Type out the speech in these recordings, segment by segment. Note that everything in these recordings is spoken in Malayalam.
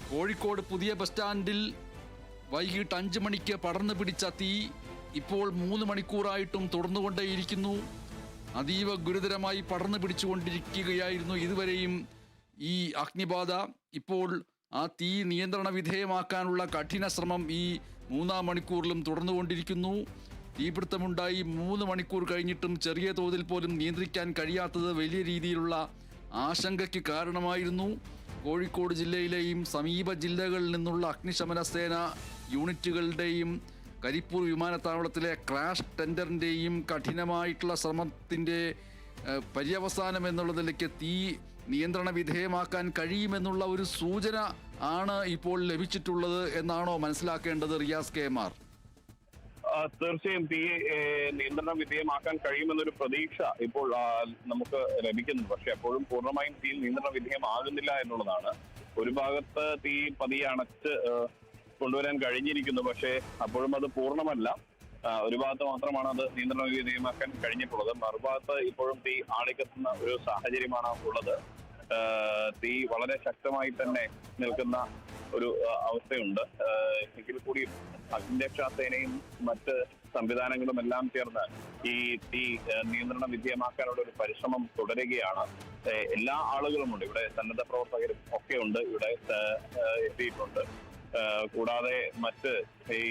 കോഴിക്കോട് പുതിയ ബസ് സ്റ്റാൻഡിൽ വൈകിട്ട് 5 മണിക്ക് പടർന്നു പിടിച്ച തീ ഇപ്പോൾ 3 മണിക്കൂറായിട്ടും തുടർന്നുകൊണ്ടേയിരിക്കുന്നു. അതീവ ഗുരുതരമായി പടർന്നു പിടിച്ചുകൊണ്ടിരിക്കുകയായിരുന്നു ഇതുവരെയും ഈ അഗ്നിബാധ. ഇപ്പോൾ ആ തീ നിയന്ത്രണ വിധേയമാക്കാനുള്ള കഠിന ശ്രമം ഈ 3-ാം മണിക്കൂറിലും തുടർന്നുകൊണ്ടിരിക്കുന്നു. തീപിടുത്തമുണ്ടായി 3 മണിക്കൂർ കഴിഞ്ഞിട്ടും ചെറിയ തോതിൽ പോലും നിയന്ത്രിക്കാൻ കഴിയാത്തത് വലിയ രീതിയിലുള്ള ആശങ്കയ്ക്ക് കാരണമായിരുന്നു. കോഴിക്കോട് ജില്ലയിലെയും സമീപ ജില്ലകളിൽ നിന്നുള്ള അഗ്നിശമന സേന യൂണിറ്റുകളുടെയും കരിപ്പൂർ വിമാനത്താവളത്തിലെ ക്രാഷ് ടെൻഡറിൻ്റെയും കഠിനമായിട്ടുള്ള ശ്രമത്തിൻ്റെ പര്യവസാനം എന്നുള്ളതിലേക്ക് തീ നിയന്ത്രണ വിധേയമാക്കാൻ കഴിയുമെന്നുള്ള ഒരു സൂചന ആണ് ഇപ്പോൾ ലഭിച്ചിട്ടുള്ളത് എന്നാണോ മനസ്സിലാക്കേണ്ടത് റിയാസ് KM? തീർച്ചയായും തീ നിയന്ത്രണ വിധേയമാക്കാൻ കഴിയുമെന്നൊരു പ്രതീക്ഷ ഇപ്പോൾ നമുക്ക് ലഭിക്കുന്നു. പക്ഷെ അപ്പോഴും പൂർണ്ണമായും തീ നിയന്ത്രണ വിധേയമാകുന്നില്ല എന്നുള്ളതാണ്. ഒരു ഭാഗത്ത് തീ പതിയെ അണച്ച് കൊണ്ടുവരാൻ കഴിഞ്ഞിരിക്കുന്നു, പക്ഷേ അപ്പോഴും അത് പൂർണ്ണമല്ല. ഒരു ഭാഗത്ത് മാത്രമാണ് അത് നിയന്ത്രണ വിധേയമാക്കാൻ കഴിഞ്ഞിട്ടുള്ളത്. മറുഭാഗത്ത് ഇപ്പോഴും തീ ആളിക്കത്തുന്ന ഒരു സാഹചര്യമാണ് ഉള്ളത്. തീ വളരെ ശക്തമായി തന്നെ നിൽക്കുന്ന ഒരു അവസ്ഥയുണ്ട്. എങ്കിൽ കൂടി അഗ്നിരക്ഷാസേനയും മറ്റ് സംവിധാനങ്ങളും എല്ലാം ചേർന്ന് ഈ തീ നിയന്ത്രണ വിധേയമാക്കാനുള്ള ഒരു പരിശ്രമം തുടരുകയാണ്. എല്ലാ ആളുകളും ഉണ്ട് ഇവിടെ, സന്നദ്ധ പ്രവർത്തകരും ഒക്കെ ഉണ്ട് ഇവിടെ എത്തിയിട്ടുണ്ട്. കൂടാതെ മറ്റ് ഈ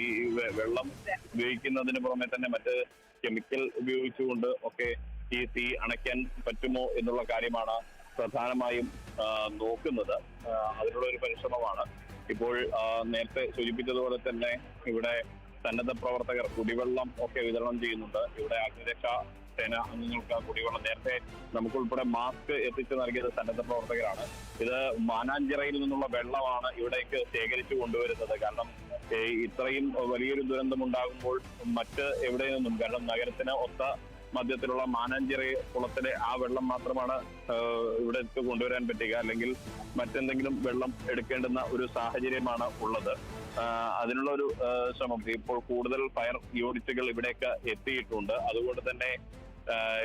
വെള്ളം ഉപയോഗിക്കുന്നതിന് പുറമെ തന്നെ മറ്റ് കെമിക്കൽ ഉപയോഗിച്ചുകൊണ്ട് ഒക്കെ ഈ തീ അണയ്ക്കാൻ പറ്റുമോ എന്നുള്ള കാര്യമാണ് പ്രധാനമായും നോക്കുന്നത്. അതിനുള്ള ഒരു പരിശ്രമമാണ് ഇപ്പോൾ. നേരത്തെ സൂചിപ്പിച്ചതുപോലെ തന്നെ ഇവിടെ സന്നദ്ധ പ്രവർത്തകർ കുടിവെള്ളം ഒക്കെ വിതരണം ചെയ്യുന്നുണ്ട്. ഇവിടെ അഗ്നിരക്ഷാ സേന അംഗങ്ങൾക്ക് കുടിവെള്ളം നേരത്തെ നമുക്കുൾപ്പെടെ മാസ്ക് എത്തിച്ചു നൽകിയത് സന്നദ്ധ പ്രവർത്തകരാണ്. ഇത് മാനാഞ്ചിറയിൽ നിന്നുള്ള വെള്ളമാണ് ഇവിടേക്ക് ശേഖരിച്ചു കൊണ്ടുവരുന്നത്. കാരണം ഇത്രയും വലിയൊരു ദുരന്തം ഉണ്ടാകുമ്പോൾ മറ്റ് എവിടെ നിന്നും, കാരണം നഗരത്തിന് ഒത്ത മധ്യത്തിലുള്ള മാനാഞ്ചിറ കുളത്തിലെ ആ വെള്ളം മാത്രമാണ് ഇവിടെ കൊണ്ടുവരാൻ പറ്റുക. അല്ലെങ്കിൽ മറ്റെന്തെങ്കിലും വെള്ളം എടുക്കേണ്ടുന്ന ഒരു സാഹചര്യമാണ് ഉള്ളത്. അതിനുള്ള ഒരു ശ്രമം ഇപ്പോൾ കൂടുതൽ ഫയർ യൂണിറ്റുകൾ ഇവിടേക്ക് എത്തിയിട്ടുണ്ട്. അതുകൊണ്ട് തന്നെ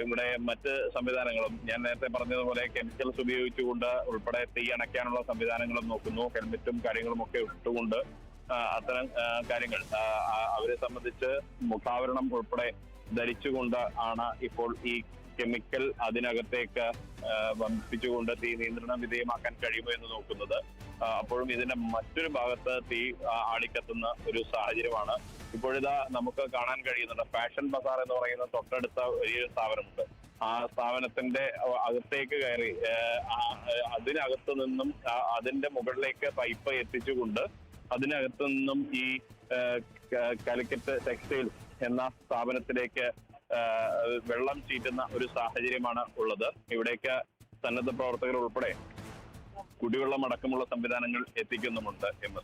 ഇവിടെ മറ്റ് സംവിധാനങ്ങളും ഞാൻ നേരത്തെ പറഞ്ഞതുപോലെ കെമിക്കൽസ് ഉപയോഗിച്ചുകൊണ്ട് ഉൾപ്പെടെ തീ അണയ്ക്കാനുള്ള സംവിധാനങ്ങളും നോക്കുന്നു. ഹെൽമെറ്റും കാര്യങ്ങളും ഒക്കെ ഇട്ടുകൊണ്ട് അത്തരം കാര്യങ്ങൾ അവരെ സംബന്ധിച്ച് മുഖാവരണം ഉൾപ്പെടെ ധരിച്ചുകൊണ്ട് ആണ് ഇപ്പോൾ ഈ കെമിക്കൽ അതിനകത്തേക്ക് വമ്പിച്ചുകൊണ്ട് തീ നിയന്ത്രണ വിധേയമാക്കാൻ കഴിയുമോ എന്ന് നോക്കുന്നത്. അപ്പോഴും ഇതിന്റെ മറ്റൊരു ഭാഗത്ത് തീ ആളിക്കത്തുന്ന ഒരു സാഹചര്യമാണ് ഇപ്പോഴിതാ നമുക്ക് കാണാൻ കഴിയുന്നുണ്ട്. ഫാഷൻ ബസാർ എന്ന് പറയുന്ന തൊട്ടടുത്ത വലിയൊരു സ്ഥാപനമുണ്ട്. ആ സ്ഥാപനത്തിന്റെ അകത്തേക്ക് കയറി അതിനകത്തു നിന്നും അതിന്റെ മുകളിലേക്ക് പൈപ്പ് എത്തിച്ചുകൊണ്ട് അതിനകത്തു നിന്നും ഈ കാലിക്കറ്റ് ടെക്സ്റ്റൈൽസ് എന്ന സ്ഥാപനത്തിലേക്ക് വെള്ളം ചീറ്റുന്ന ഒരു സാഹചര്യമാണ് ഉള്ളത്. ഇവിടേക്ക് സന്നദ്ധ പ്രവർത്തകർ ഉൾപ്പെടെ കുടിവെള്ളം അടക്കമുള്ള സംവിധാനങ്ങൾ എത്തിക്കുന്നുമുണ്ട് എന്ന്.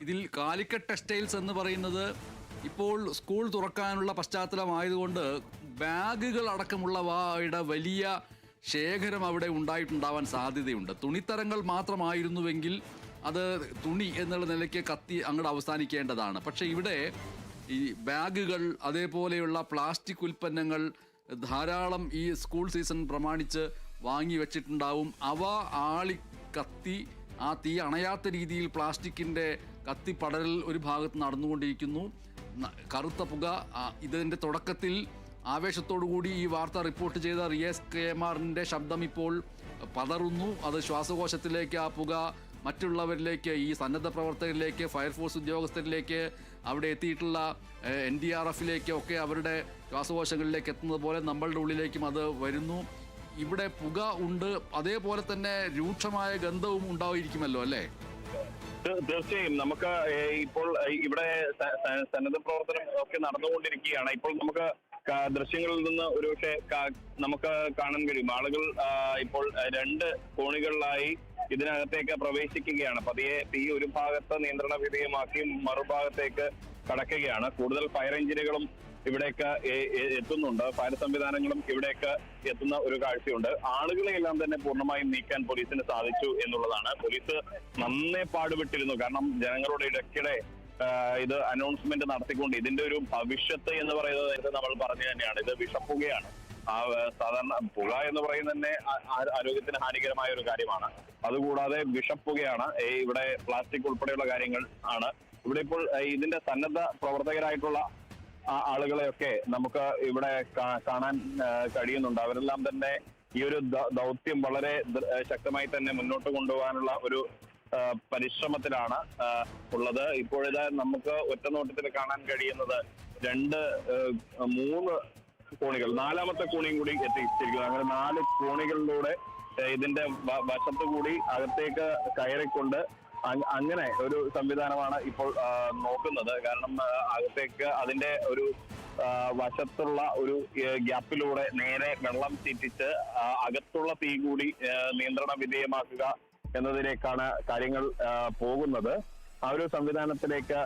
ഇതിൽ കാലിക്കറ്റ് ടെക്സ്റ്റൈൽസ് എന്ന് പറയുന്നത് ഇപ്പോൾ സ്കൂൾ തുറക്കാനുള്ള പശ്ചാത്തലമായതുകൊണ്ട് ബാഗുകൾ അടക്കമുള്ളവയുടെ വലിയ ശേഖരം അവിടെ ഉണ്ടായിട്ടുണ്ടാവാൻ സാധ്യതയുണ്ട്. തുണിത്തരങ്ങൾ മാത്രമായിരുന്നുവെങ്കിൽ അത് തുണി എന്നുള്ള നിലയ്ക്ക് കത്തി അങ്ങോട്ട് അവസാനിക്കേണ്ടതാണ്. പക്ഷേ ഇവിടെ ഈ ബാഗുകൾ, അതേപോലെയുള്ള പ്ലാസ്റ്റിക് ഉൽപ്പന്നങ്ങൾ ധാരാളം ഈ സ്കൂൾ സീസൺ പ്രമാണിച്ച് വാങ്ങി വെച്ചിട്ടുണ്ടാവും. അവ കത്തി ആ തീ അണയാത്ത രീതിയിൽ പ്ലാസ്റ്റിക്കിൻ്റെ കത്തിപ്പടരൽ ഒരു ഭാഗത്ത് നടന്നുകൊണ്ടിരിക്കുന്നു. കറുത്ത പുക. ഇതിൻ്റെ തുടക്കത്തിൽ ആവേശത്തോടുകൂടി ഈ വാർത്ത റിപ്പോർട്ട് ചെയ്ത റിയാസ് KM ശബ്ദം ഇപ്പോൾ പതറുന്നു. അത് ശ്വാസകോശത്തിലേക്ക് ആ പുക മറ്റുള്ളവരിലേക്ക്, ഈ സന്നദ്ധ പ്രവർത്തകരിലേക്ക്, ഫയർഫോഴ്സ് ഉദ്യോഗസ്ഥരിലേക്ക്, അവിടെ എത്തിയിട്ടുള്ള NDRF ഒക്കെ അവരുടെ ശ്വാസകോശങ്ങളിലേക്ക് എത്തുന്നത് പോലെ നമ്മളുടെ ഉള്ളിലേക്കും അത് വരുന്നു. ഇവിടെ പുക ഉണ്ട്, അതേപോലെ തന്നെ രൂക്ഷമായ ഗന്ധവും ഉണ്ടായിരിക്കുമല്ലോ അല്ലേ? തീർച്ചയായും. നമുക്ക് ഇപ്പോൾ ഇവിടെ സന്നദ്ധ പ്രവർത്തനം ഒക്കെ നടന്നുകൊണ്ടിരിക്കുകയാണ്. ഇപ്പോൾ നമുക്ക് ദൃശ്യങ്ങളിൽ നിന്ന് ഒരുപക്ഷെ നമുക്ക് കാണാൻ കഴിയും ആളുകൾ ഇപ്പോൾ 2 കോണികളിലായി ഇതിനകത്തേക്ക് പ്രവേശിക്കുകയാണ്. പതിയെ തീ ഒരു ഭാഗത്ത് നിയന്ത്രണ വിധേയമാക്കി മറുഭാഗത്തേക്ക് കടക്കുകയാണ്. കൂടുതൽ ഫയർ എഞ്ചിനുകളും ഇവിടേക്ക് എത്തുന്നുണ്ട്. ഫയർ സംവിധാനങ്ങളും ഇവിടേക്ക് എത്തുന്ന ഒരു കാഴ്ചയുണ്ട്. ആളുകളെയെല്ലാം തന്നെ പൂർണ്ണമായും നീക്കാൻ പോലീസിന് സാധിച്ചു എന്നുള്ളതാണ്. പോലീസ് നന്നേ പാടുപെട്ടിരുന്നു. കാരണം ജനങ്ങളുടെ ഇടയ്ക്കിടെ ഇത് അനൗൺസ്മെന്റ് നടത്തിക്കൊണ്ട് ഇതിന്റെ ഒരു ഭവിഷ്യത്ത് എന്ന് പറയുന്നത് നേരത്തെ നമ്മൾ പറഞ്ഞു തന്നെയാണ്. ഇത് വിഷപ്പുകയാണ്. സാധാരണ പുക എന്ന് പറയുന്നത് തന്നെ ആരോഗ്യത്തിന് ഹാനികരമായ ഒരു കാര്യമാണ്. അതുകൂടാതെ വിഷപ്പുകയാണ്. ഇവിടെ പ്ലാസ്റ്റിക് ഉൾപ്പെടെയുള്ള കാര്യങ്ങൾ ആണ്. ഇവിടെ ഇപ്പോൾ ഇതിന്റെ സന്നദ്ധ പ്രവർത്തകരായിട്ടുള്ള ആളുകളെയൊക്കെ നമുക്ക് ഇവിടെ കാണാൻ കഴിയുന്നുണ്ട്. അവരെല്ലാം തന്നെ ഈ ഒരു ദൗത്യം വളരെ ശക്തമായി തന്നെ മുന്നോട്ട് കൊണ്ടുപോകാനുള്ള ഒരു പരിശ്രമത്തിലാണ് ഉള്ളത്. ഇപ്പോഴിത് നമുക്ക് ഒറ്റനോട്ടത്തിൽ കാണാൻ കഴിയുന്നത് 3 കോണികൾ, 4ാമത്തെ കോണിയും കൂടി എത്തിച്ചിരിക്കുന്നു. അങ്ങനെ 4 കോണികളിലൂടെ ഇതിന്റെ വശത്തു കൂടി അകത്തേക്ക് കയറിക്കൊണ്ട് അങ്ങനെ ഒരു സംവിധാനമാണ് ഇപ്പോൾ നോക്കുന്നത്. കാരണം അകത്തേക്ക് അതിന്റെ ഒരു വശത്തുള്ള ഒരു ഗ്യാപ്പിലൂടെ നേരെ വെള്ളം ചീറ്റിച്ച് അകത്തുള്ള തീ കൂടി നിയന്ത്രണ വിധേയമാക്കുക എന്നതിലേക്കാണ് കാര്യങ്ങൾ പോകുന്നത്. ആ ഒരു സംവിധാനത്തിലേക്ക്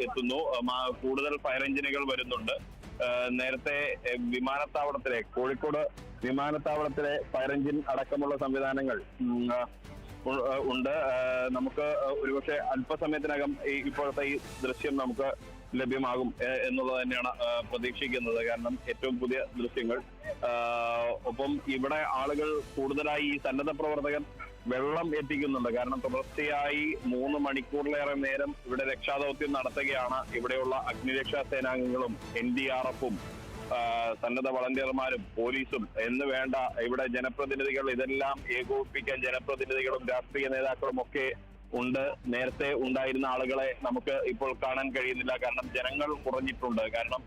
എത്തുന്നു. കൂടുതൽ ഫയർ എഞ്ചിനുകൾ വരുന്നുണ്ട്. നേരത്തെ വിമാനത്താവളത്തിലെ, കോഴിക്കോട് വിമാനത്താവളത്തിലെ ഫയർ എഞ്ചിൻ അടക്കമുള്ള സംവിധാനങ്ങൾ ഉണ്ട്. നമുക്ക് ഒരുപക്ഷെ അല്പസമയത്തിനകം ഇപ്പോഴത്തെ ഈ ദൃശ്യം നമുക്ക് ലഭ്യമാകും എന്നുള്ളത് തന്നെയാണ് പ്രതീക്ഷിക്കുന്നത്. കാരണം ഏറ്റവും പുതിയ ദൃശ്യങ്ങൾ. ഒപ്പം ഇവിടെ ആളുകൾ കൂടുതലായി ഈ സന്നദ്ധ പ്രവർത്തകർ വെള്ളം എത്തിക്കുന്നുണ്ട്. കാരണം തുടർച്ചയായി 3 മണിക്കൂറിലേറെ നേരം ഇവിടെ രക്ഷാദൗത്യം നടത്തുകയാണ്. ഇവിടെയുള്ള അഗ്നിരക്ഷാ സേനാംഗങ്ങളും NDRF-ഉം സന്നദ്ധ വളണ്ടിയർമാരും പോലീസും എന്ന് വേണ്ട ഇവിടെ ജനപ്രതിനിധികൾ, ഇതെല്ലാം ഏകോപിപ്പിക്കാൻ ജനപ്രതിനിധികളും രാഷ്ട്രീയ നേതാക്കളും ഒക്കെ ഉണ്ട്. നേരത്തെ ഉണ്ടായിരുന്ന ആളുകളെ നമുക്ക് ഇപ്പോൾ കാണാൻ കഴിയുന്നില്ല. കാരണം ജനങ്ങൾ കുറഞ്ഞിട്ടുണ്ട്. കാരണം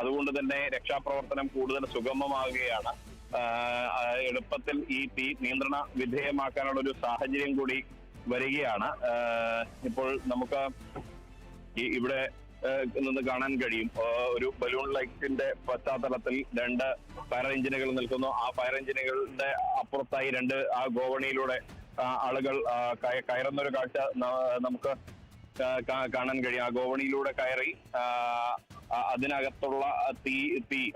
അതുകൊണ്ട് തന്നെ രക്ഷാപ്രവർത്തനം കൂടുതൽ സുഗമമാകുകയാണ്. എളുപ്പത്തിൽ ഈ തീ നിയന്ത്രണ വിധേയമാക്കാനുള്ള ഒരു സാഹചര്യം കൂടി വരികയാണ്. ഇപ്പോൾ നമുക്ക് ഇവിടെ നിന്ന് കാണാൻ കഴിയും. ഒരു ബലൂൺ ലൈറ്റിന്റെ പശ്ചാത്തലത്തിൽ 2 ഫയർ എഞ്ചിനുകൾ നിൽക്കുന്നു. ആ ഫയർ എഞ്ചിനുകളുടെ അപ്പുറത്തായി 2 ആ ഗോവണിയിലൂടെ ആളുകൾ കയറുന്ന ഒരു കാഴ്ച നമുക്ക് കാണാൻ കഴിയും. ആ ഗോവണിയിലൂടെ കയറി അതിനകത്തുള്ള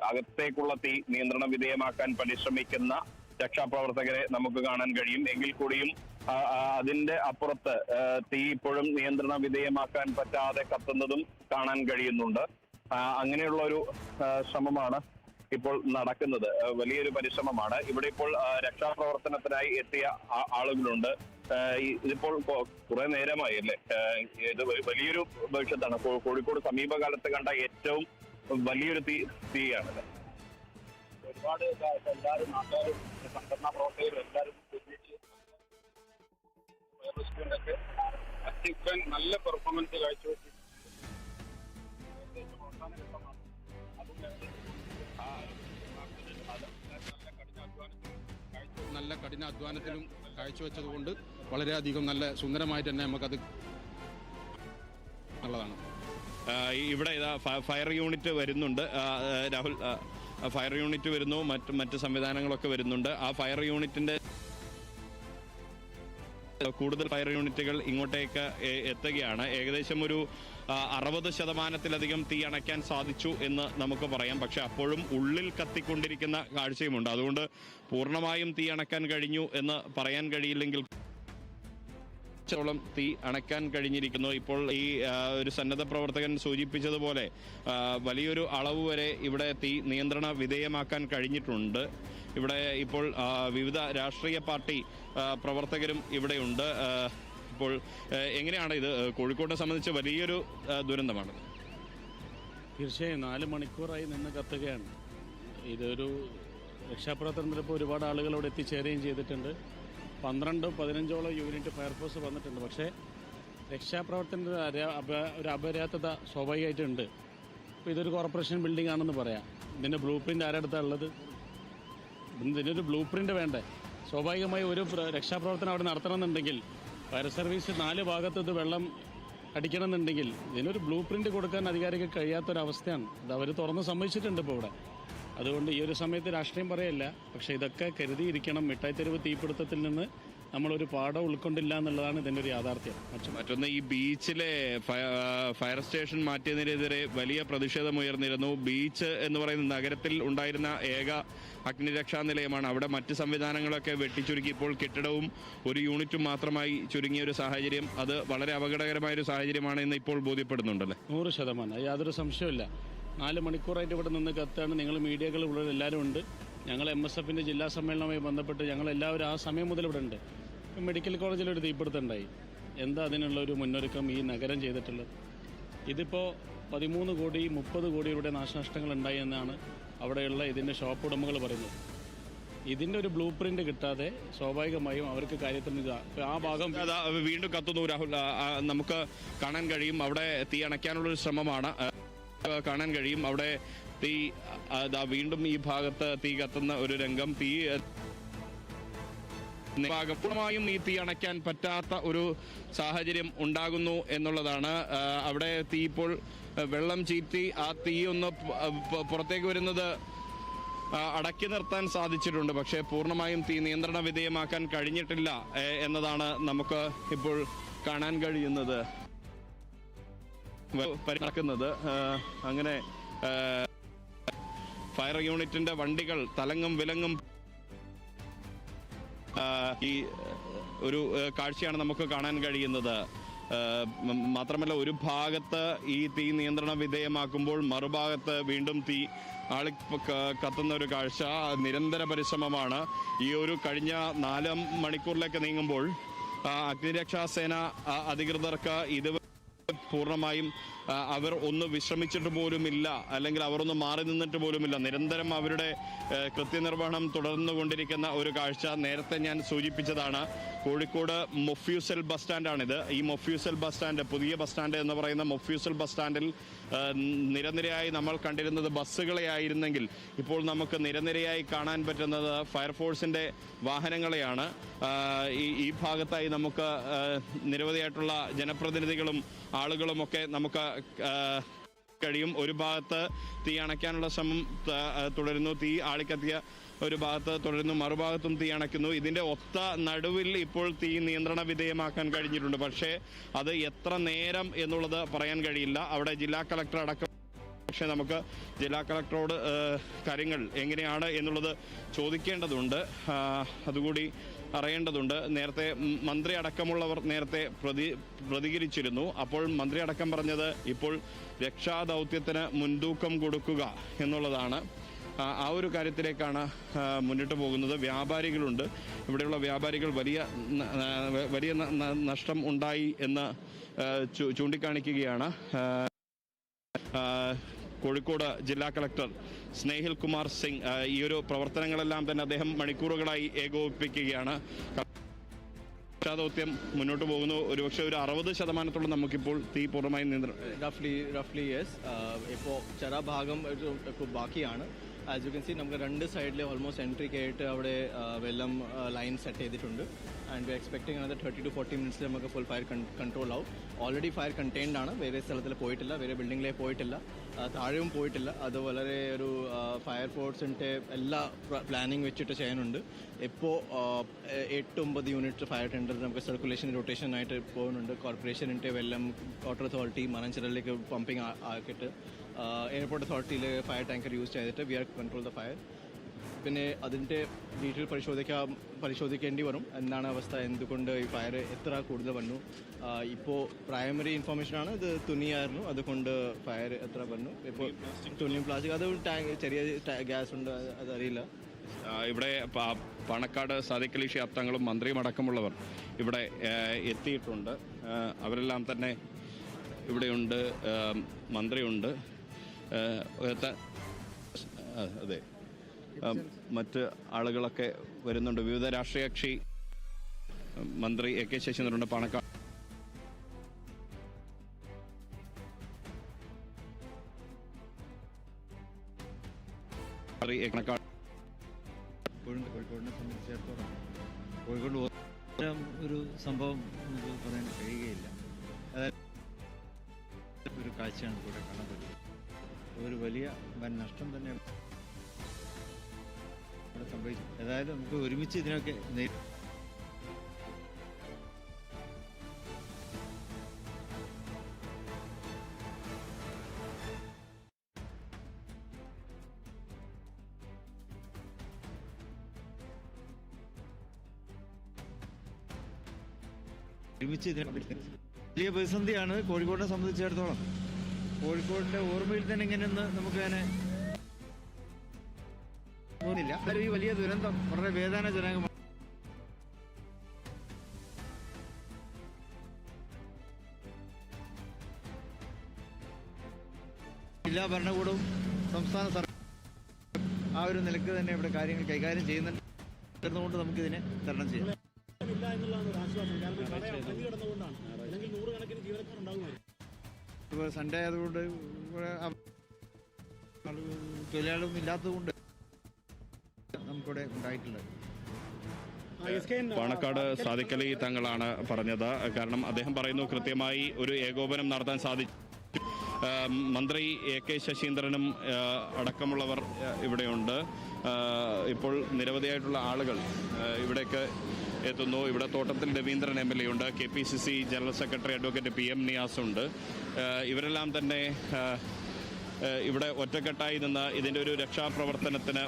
അകത്തേക്കുള്ള തീ നിയന്ത്രണ വിധേയമാക്കാൻ പരിശ്രമിക്കുന്ന രക്ഷാപ്രവർത്തകരെ നമുക്ക് കാണാൻ കഴിയും. എങ്കിൽ കൂടിയും അതിന്റെ അപ്പുറത്ത് തീ ഇപ്പോഴും നിയന്ത്രണ വിധേയമാക്കാൻ പറ്റാതെ കത്തുന്നതും കാണാൻ കഴിയുന്നുണ്ട്. അങ്ങനെയുള്ള ഒരു ശ്രമമാണ് ഇപ്പോൾ നടക്കുന്നത്. വലിയൊരു പരിശ്രമമാണ്. ഇവിടെ ഇപ്പോൾ രക്ഷാപ്രവർത്തനത്തിനായി എത്തിയ ആളുകളുണ്ട്. ഇതിപ്പോൾ കുറെ നേരമായി അല്ലേ? ഇത് വലിയൊരു ഭവിഷ്യത്താണ്. കോഴിക്കോട് സമീപകാലത്ത് കണ്ട ഏറ്റവും വലിയൊരു തീയാണല്ലേ? ഒരുപാട് എല്ലാവരും നാട്ടുകാരും സംഘടനാ പ്രവർത്തകരും എല്ലാവരും നല്ല പെർഫോമൻസ് കാഴ്ചവെച്ചു. നല്ല കഠിനാധ്വാനത്തിലും കാഴ്ചവെച്ചതുകൊണ്ട് വളരെയധികം നല്ല സുന്ദരമായിട്ട് തന്നെ നമുക്കത് ഉള്ളതാണ്. ഇവിടെ ഇതാ ഫയർ യൂണിറ്റ് വരുന്നുണ്ട്. രാഹുൽ, ഫയർ യൂണിറ്റ് വരുന്നു, മറ്റ് സംവിധാനങ്ങളൊക്കെ വരുന്നുണ്ട്. ആ ഫയർ യൂണിറ്റിന്റെ കൂടുതൽ ഫയർ യൂണിറ്റുകൾ ഇങ്ങോട്ടേക്ക് എത്തുകയാണ്. ഏകദേശം ഒരു 60% തീ അണയ്ക്കാൻ സാധിച്ചു എന്ന് നമുക്ക് പറയാം. പക്ഷെ അപ്പോഴും ഉള്ളിൽ കത്തിക്കൊണ്ടിരിക്കുന്ന കാഴ്ചയുമുണ്ട്. അതുകൊണ്ട് പൂർണ്ണമായും തീ അണയ്ക്കാൻ കഴിഞ്ഞു എന്ന് പറയാൻ കഴിയില്ലെങ്കിൽ ോളം തീ അണയ്ക്കാൻ കഴിഞ്ഞിരിക്കുന്നു. ഇപ്പോൾ ഈ ഒരു സന്നദ്ധ പ്രവർത്തകൻ സൂചിപ്പിച്ചതുപോലെ വലിയൊരു അളവ് വരെ ഇവിടെ തീ നിയന്ത്രണ വിധേയമാക്കാൻ കഴിഞ്ഞിട്ടുണ്ട്. ഇവിടെ ഇപ്പോൾ വിവിധ രാഷ്ട്രീയ പാർട്ടി പ്രവർത്തകരും ഇവിടെയുണ്ട്. ഇപ്പോൾ എങ്ങനെയാണ് ഇത് കോഴിക്കോടിനെ സംബന്ധിച്ച് വലിയൊരു ദുരന്തമാണ്? തീർച്ചയായും 4 മണിക്കൂറായി നിന്ന് കത്തുകയാണ്. ഇതൊരു രക്ഷാപ്രവർത്തനത്തിൽ ഇപ്പോൾ ഒരുപാട് ആളുകൾ ഇവിടെ എത്തിച്ചേരുകയും ചെയ്തിട്ടുണ്ട്. 12-15ഓളം യൂണിറ്റ് ഫയർഫോഴ്സ് വന്നിട്ടുണ്ട്. പക്ഷേ രക്ഷാപ്രവർത്തനത്തിൽ ഒരു അപര്യാപ്തത സ്വാഭാവികമായിട്ടുണ്ട്. ഇപ്പോൾ ഇതൊരു കോർപ്പറേഷൻ ബിൽഡിംഗ് ആണെന്ന് പറയാം. ഇതിൻ്റെ ബ്ലൂ പ്രിൻ്റ് ആരെടുത്താണ് ഉള്ളത്? ഇതിനൊരു ബ്ലൂ പ്രിൻ്റ് വേണ്ടേ? സ്വാഭാവികമായി ഒരു രക്ഷാപ്രവർത്തനം അവിടെ നടത്തണമെന്നുണ്ടെങ്കിൽ ഫയർ സർവീസ് 4 ഭാഗത്ത് ഇത് വെള്ളം അടിക്കണമെന്നുണ്ടെങ്കിൽ ഇതിനൊരു ബ്ലൂ പ്രിൻ്റ് കൊടുക്കാൻ അധികാരിക്ക് കഴിയാത്തൊരവസ്ഥയാണ്. അത് അവർ തുറന്ന് സമ്മതിച്ചിട്ടുണ്ട് ഇപ്പോൾ ഇവിടെ. അതുകൊണ്ട് ഈ ഒരു സമയത്ത് രാഷ്ട്രീയം പറയല്ല. പക്ഷേ ഇതൊക്കെ കരുതിയിരിക്കണം. മിഠായിത്തെരുവ് തീപിടുത്തത്തിൽ നിന്ന് നമ്മളൊരു പാഠം ഉൾക്കൊണ്ടില്ല എന്നുള്ളതാണ് ഇതിൻ്റെ ഒരു യാഥാർത്ഥ്യം. മറ്റൊന്ന്, ഈ ബീച്ചിലെ ഫയർ സ്റ്റേഷൻ മാറ്റിയതിനെതിരെ വലിയ പ്രതിഷേധമുയർന്നിരുന്നു. ബീച്ച് എന്ന് പറയുന്ന നഗരത്തിൽ ഉണ്ടായിരുന്ന ഏക അഗ്നിരക്ഷാ നിലയമാണ്. അവിടെ മറ്റ് സംവിധാനങ്ങളൊക്കെ വെട്ടിച്ചുരുക്കി ഇപ്പോൾ കെട്ടിടവും ഒരു യൂണിറ്റും മാത്രമായി ചുരുങ്ങിയ ഒരു സാഹചര്യം. അത് വളരെ അപകടകരമായൊരു സാഹചര്യമാണ് എന്ന് ഇപ്പോൾ ബോധ്യപ്പെടുന്നുണ്ടല്ലേ? 100%. യാതൊരു സംശയമില്ല. 4 മണിക്കൂറായിട്ട് ഇവിടെ നിന്ന് കത്താണ്. നിങ്ങൾ മീഡിയകൾ ഇവിടെ എല്ലാവരും ഉണ്ട്. ഞങ്ങൾ MSFൻ്റെ ജില്ലാ സമ്മേളനവുമായി ബന്ധപ്പെട്ട് ഞങ്ങളെല്ലാവരും ആ സമയം മുതൽ ഇവിടെ ഉണ്ട്. മെഡിക്കൽ കോളേജിലൊരു തീപിടുത്തമുണ്ടായി. എന്താ അതിനുള്ളൊരു മുന്നൊരുക്കം ഈ നഗരം ചെയ്തിട്ടുള്ളത്? ഇതിപ്പോൾ 13 കോടി 30 കോടിയുടെ നാശനഷ്ടങ്ങൾ ഉണ്ടായി എന്നാണ് അവിടെയുള്ള ഇതിൻ്റെ ഷോപ്പ് ഉടമകൾ പറയുന്നത്. ഇതിൻ്റെ ഒരു ബ്ലൂ പ്രിൻ്റ് കിട്ടാതെ സ്വാഭാവികമായും അവർക്ക് കാര്യത്തിന് ആ ഭാഗം വീണ്ടും കത്തുന്നു രാഹുൽ. നമുക്ക് കാണാൻ കഴിയും അവിടെ തീ അണയ്ക്കാനുള്ളൊരു ശ്രമമാണ് കാണാൻ കഴിയും. അവിടെ തീ വീണ്ടും ഈ ഭാഗത്ത് തീ കത്തുന്ന ഒരു രംഗം. പൂർണ്ണമായും ഈ തീ അണയ്ക്കാൻ പറ്റാത്ത ഒരു സാഹചര്യം ഉണ്ടാകുന്നു എന്നുള്ളതാണ്. അവിടെ തീ ഇപ്പോൾ വെള്ളം ചീറ്റി ആ തീ ഒന്ന് പുറത്തേക്ക് വരുന്നത് അടക്കി നിർത്താൻ സാധിച്ചിട്ടുണ്ട്. പക്ഷേ പൂർണ്ണമായും തീ നിയന്ത്രണ വിധേയമാക്കാൻ കഴിഞ്ഞിട്ടില്ല എന്നതാണ് നമുക്ക് ഇപ്പോൾ കാണാൻ കഴിയുന്നത്. നടക്കുന്നത് അങ്ങനെ ഫയർ യൂണിറ്റിന്റെ വണ്ടികൾ തലങ്ങും വിലങ്ങും ഈ ഒരു കാഴ്ചയാണ് നമുക്ക് കാണാൻ കഴിയുന്നത്. മാത്രമല്ല ഒരു ഭാഗത്ത് ഈ തീ നിയന്ത്രണ വിധേയമാക്കുമ്പോൾ മറുഭാഗത്ത് വീണ്ടും തീ കത്തുന്ന ഒരു കാഴ്ച. നിരന്തര പരിശ്രമമാണ്. ഈ ഒരു കഴിഞ്ഞ 4 മണിക്കൂറിലേക്ക് നീങ്ങുമ്പോൾ അഗ്നിരക്ഷാസേന അധികൃതർക്ക് ഇത് പൂർണ്ണമായും അവർ ഒന്ന് വിശ്രമിച്ചിട്ട് പോലുമില്ല, അല്ലെങ്കിൽ അവർ ഒന്ന് മാറി നിന്നിട്ട് പോലുമില്ല. നിരന്തരം അവരുടെ കൃത്യനിർവഹണം തുടർന്നുകൊണ്ടിരിക്കുന്ന ഒരു കാഴ്ച. നേരത്തെ ഞാൻ സൂചിപ്പിച്ചതാണ്, കോഴിക്കോട് മൊഫ്യൂസൽ ബസ് സ്റ്റാൻഡാണിത്. ഈ മൊഫ്യൂസൽ ബസ് സ്റ്റാൻഡ്, പുതിയ ബസ് സ്റ്റാൻഡ് എന്ന് പറയുന്ന മൊഫ്യൂസൽ ബസ് സ്റ്റാൻഡിൽ നിരനിരയായി നമ്മൾ കണ്ടിരുന്നത് ബസ്സുകളെ ആയിരുന്നെങ്കിൽ ഇപ്പോൾ നമുക്ക് നിരനിരയായി കാണാൻ പറ്റുന്നത് ഫയർഫോഴ്സിന്റെ വാഹനങ്ങളെയാണ്. ഈ ഭാഗത്തായി നമുക്ക് നിരവധിയായിട്ടുള്ള ജനപ്രതിനിധികളും ആളുകളുമൊക്കെ നമുക്ക് കഴിയും. ഒരു ഭാഗത്ത് തീ അണയ്ക്കാനുള്ള ശ്രമം തുടരുന്നു. തീ ആളിക്കത്തിയ ഒരു ഭാഗത്ത് തുടരുന്നു, മറുഭാഗത്തും തീ അണയ്ക്കുന്നു. ഇതിന്റെ ഒത്ത നടുവിൽ ഇപ്പോൾ തീ നിയന്ത്രണ വിധേയമാക്കാൻ കഴിഞ്ഞിട്ടുണ്ട്. പക്ഷേ അത് എത്ര നേരം എന്നുള്ളത് പറയാൻ കഴിയില്ല. അവിടെ ജില്ലാ കളക്ടർ അടക്കം. പക്ഷേ നമുക്ക് ജില്ലാ കളക്ടറോട് കാര്യങ്ങൾ എങ്ങനെയാണ് എന്നുള്ളത് ചോദിക്കേണ്ടതുണ്ട്, അതുകൂടി അറിയേണ്ടതുണ്ട്. നേരത്തെ മന്ത്രി അടക്കമുള്ളവർ നേരത്തെ പ്രതികരിച്ചിരുന്നു. അപ്പോൾ മന്ത്രി അടക്കം പറഞ്ഞത് ഇപ്പോൾ രക്ഷാദൗത്യത്തിന് മുൻതൂക്കം കൊടുക്കുക എന്നുള്ളതാണ്. ആ ഒരു കാര്യത്തിലേക്കാണ് മുന്നിട്ട് പോകുന്നത്. വ്യാപാരികളുണ്ട്, ഇവിടെയുള്ള വ്യാപാരികൾ വലിയ നഷ്ടം ഉണ്ടായി എന്ന് ചൂണ്ടിക്കാണിക്കുകയാണ്. കോഴിക്കോട് ജില്ലാ കളക്ടർ സ്നേഹിൽ കുമാർ സിംഗ് ഈ ഒരു പ്രവർത്തനങ്ങളെല്ലാം തന്നെ അദ്ദേഹം മണിക്കൂറുകളായി ഏകോപിപ്പിക്കുകയാണ്. രക്ഷാദൗത്യം മുന്നോട്ട് പോകുന്നു. ഒരുപക്ഷെ ഒരു 60% നമുക്കിപ്പോൾ തീ പൂർണ്ണമായി റഫ്ലി യെസ്. ഇപ്പോൾ ചില ഭാഗം ബാക്കിയാണ്. ആസ് യു കെൻ സി നമുക്ക് 2 സൈഡിൽ ഓൾമോസ്റ്റ് എൻട്രിക്ക് ആയിട്ട് അവിടെ വെള്ളം ലൈൻ സെറ്റ് ചെയ്തിട്ടുണ്ട്. And we expecting another 30 to 40 മിനിറ്റ്സിൽ നമുക്ക് ഫുൾ ഫയർ കൺട്രോൾ ആവും. ഓൾറെഡി ഫയർ കണ്ടെയ്ൻഡ് ആണ്. വേറെ സ്ഥലത്തിൽ പോയിട്ടില്ല, വേറെ ബിൽഡിങ്ങിലേ പോയിട്ടില്ല, താഴെയും പോയിട്ടില്ല. അത് വളരെ ഒരു ഫയർഫോഴ്സിൻ്റെ എല്ലാ പ്ലാനിങ് വെച്ചിട്ട് ചെയ്യാനുണ്ട്. ഇപ്പോൾ 8-9 യൂണിറ്റ് ഫയർ ടെൻഡർ നമുക്ക് സർക്കുലേഷൻ റൊട്ടേഷനായിട്ട് പോകുന്നുണ്ട്. കോർപ്പറേഷനിൻ്റെ വെള്ളം, വാട്ടർ അതോറിറ്റി മനഞ്ചിറയിലേക്ക് പമ്പിങ് ആക്കിയിട്ട് എയർപോർട്ട് അതോറിറ്റിയിൽ ഫയർ ടാങ്കർ യൂസ് ചെയ്തിട്ട് we are control the fire. പിന്നെ അതിൻ്റെ ഡീറ്റെയിൽ പരിശോധിക്കേണ്ടി വരും. എന്താണ് അവസ്ഥ, എന്തുകൊണ്ട് ഈ ഫയർ എത്ര കൂടുതൽ വന്നു. ഇപ്പോൾ പ്രൈമറി ഇൻഫർമേഷനാണ് ഇത് തുണിയായിരുന്നു, അതുകൊണ്ട് ഫയർ എത്ര വന്നു. ഇപ്പോൾ തുണിയും പ്ലാസ്റ്റിക്, അത് ചെറിയ ഗ്യാസ് ഉണ്ട്, അതറിയില്ല. ഇവിടെ പാണക്കാട് സാദിഖ് അലി ശിഹാബ് തങ്ങളും മന്ത്രിയും അടക്കമുള്ളവർ ഇവിടെ എത്തിയിട്ടുണ്ട്. അവരെല്ലാം തന്നെ ഇവിടെയുണ്ട്. മന്ത്രിയുണ്ട്, അതെ, മറ്റ് ആളുകളൊക്കെ വരുന്നുണ്ട്. വിവിധ രാഷ്ട്രീയ കക്ഷി മന്ത്രി AK ശശീന്ദ്രനുണ്ട്. പാണക്കാട് കോഴിക്കോടിനെ സംബന്ധിച്ചിടത്തോളം കോഴിക്കോട് ഒരു സംഭവം നമുക്ക് പറയാൻ കഴിയുകയില്ല. അതായത് ഒരു കാഴ്ചയാണ് ഇവിടെ കാണാൻ പറ്റുന്നത്. ഒരു വലിയ വൻ നഷ്ടം തന്നെ ഇവിടെ സംഭവിച്ചു. ഏതായാലും നമുക്ക് ഒരുമിച്ച് ഇതിനൊക്കെ വലിയ പ്രതിസന്ധിയാണ് കോഴിക്കോടിനെ സംബന്ധിച്ചിടത്തോളം. കോഴിക്കോടിൻ്റെ ഓർമ്മയിൽ തന്നെ ഇങ്ങനെയൊന്ന് നമുക്കതിനെ തോന്നില്ല. ഈ വലിയ ദുരന്തം വളരെ വേദനാജനകമാണ്. ജില്ലാ ഭരണകൂടവും സംസ്ഥാന സർക്കാർ ആ ഒരു നിലക്ക് തന്നെ ഇവിടെ കാര്യങ്ങൾ കൈകാര്യം ചെയ്യുന്നുണ്ട്. നമുക്കിതിനെ തരണം ചെയ്യാം. ഇപ്പോൾ സൺഡേ ആയതുകൊണ്ട് തൊഴിലാളികളൊന്നും ഇല്ലാത്തതുകൊണ്ട് നമുക്കിവിടെ ഉണ്ടായിട്ടുള്ളത്. പാണക്കാട് സാദിഖ് അലി തങ്ങളാണ് പറഞ്ഞത്. കാരണം അദ്ദേഹം പറയുന്നു കൃത്യമായി ഒരു ഏകോപനം നടത്താൻ സാധിച്ചു. മന്ത്രി AK ശശീന്ദ്രനും അടക്കമുള്ളവർ ഇവിടെയുണ്ട്. ഇപ്പോൾ നിരവധിയായിട്ടുള്ള ആളുകൾ ഇവിടേക്ക് എത്തുന്നു. ഇവിടെ തോട്ടത്തിൽ രവീന്ദ്രൻ MLA ഉണ്ട്. KPCC general secretary advocate PM Niyas ഉണ്ട്. ഇവരെല്ലാം തന്നെ ഇവിടെ ഒറ്റക്കെട്ടായി നിന്ന് ഇതിൻ്റെ ഒരു രക്ഷാപ്രവർത്തനത്തിന്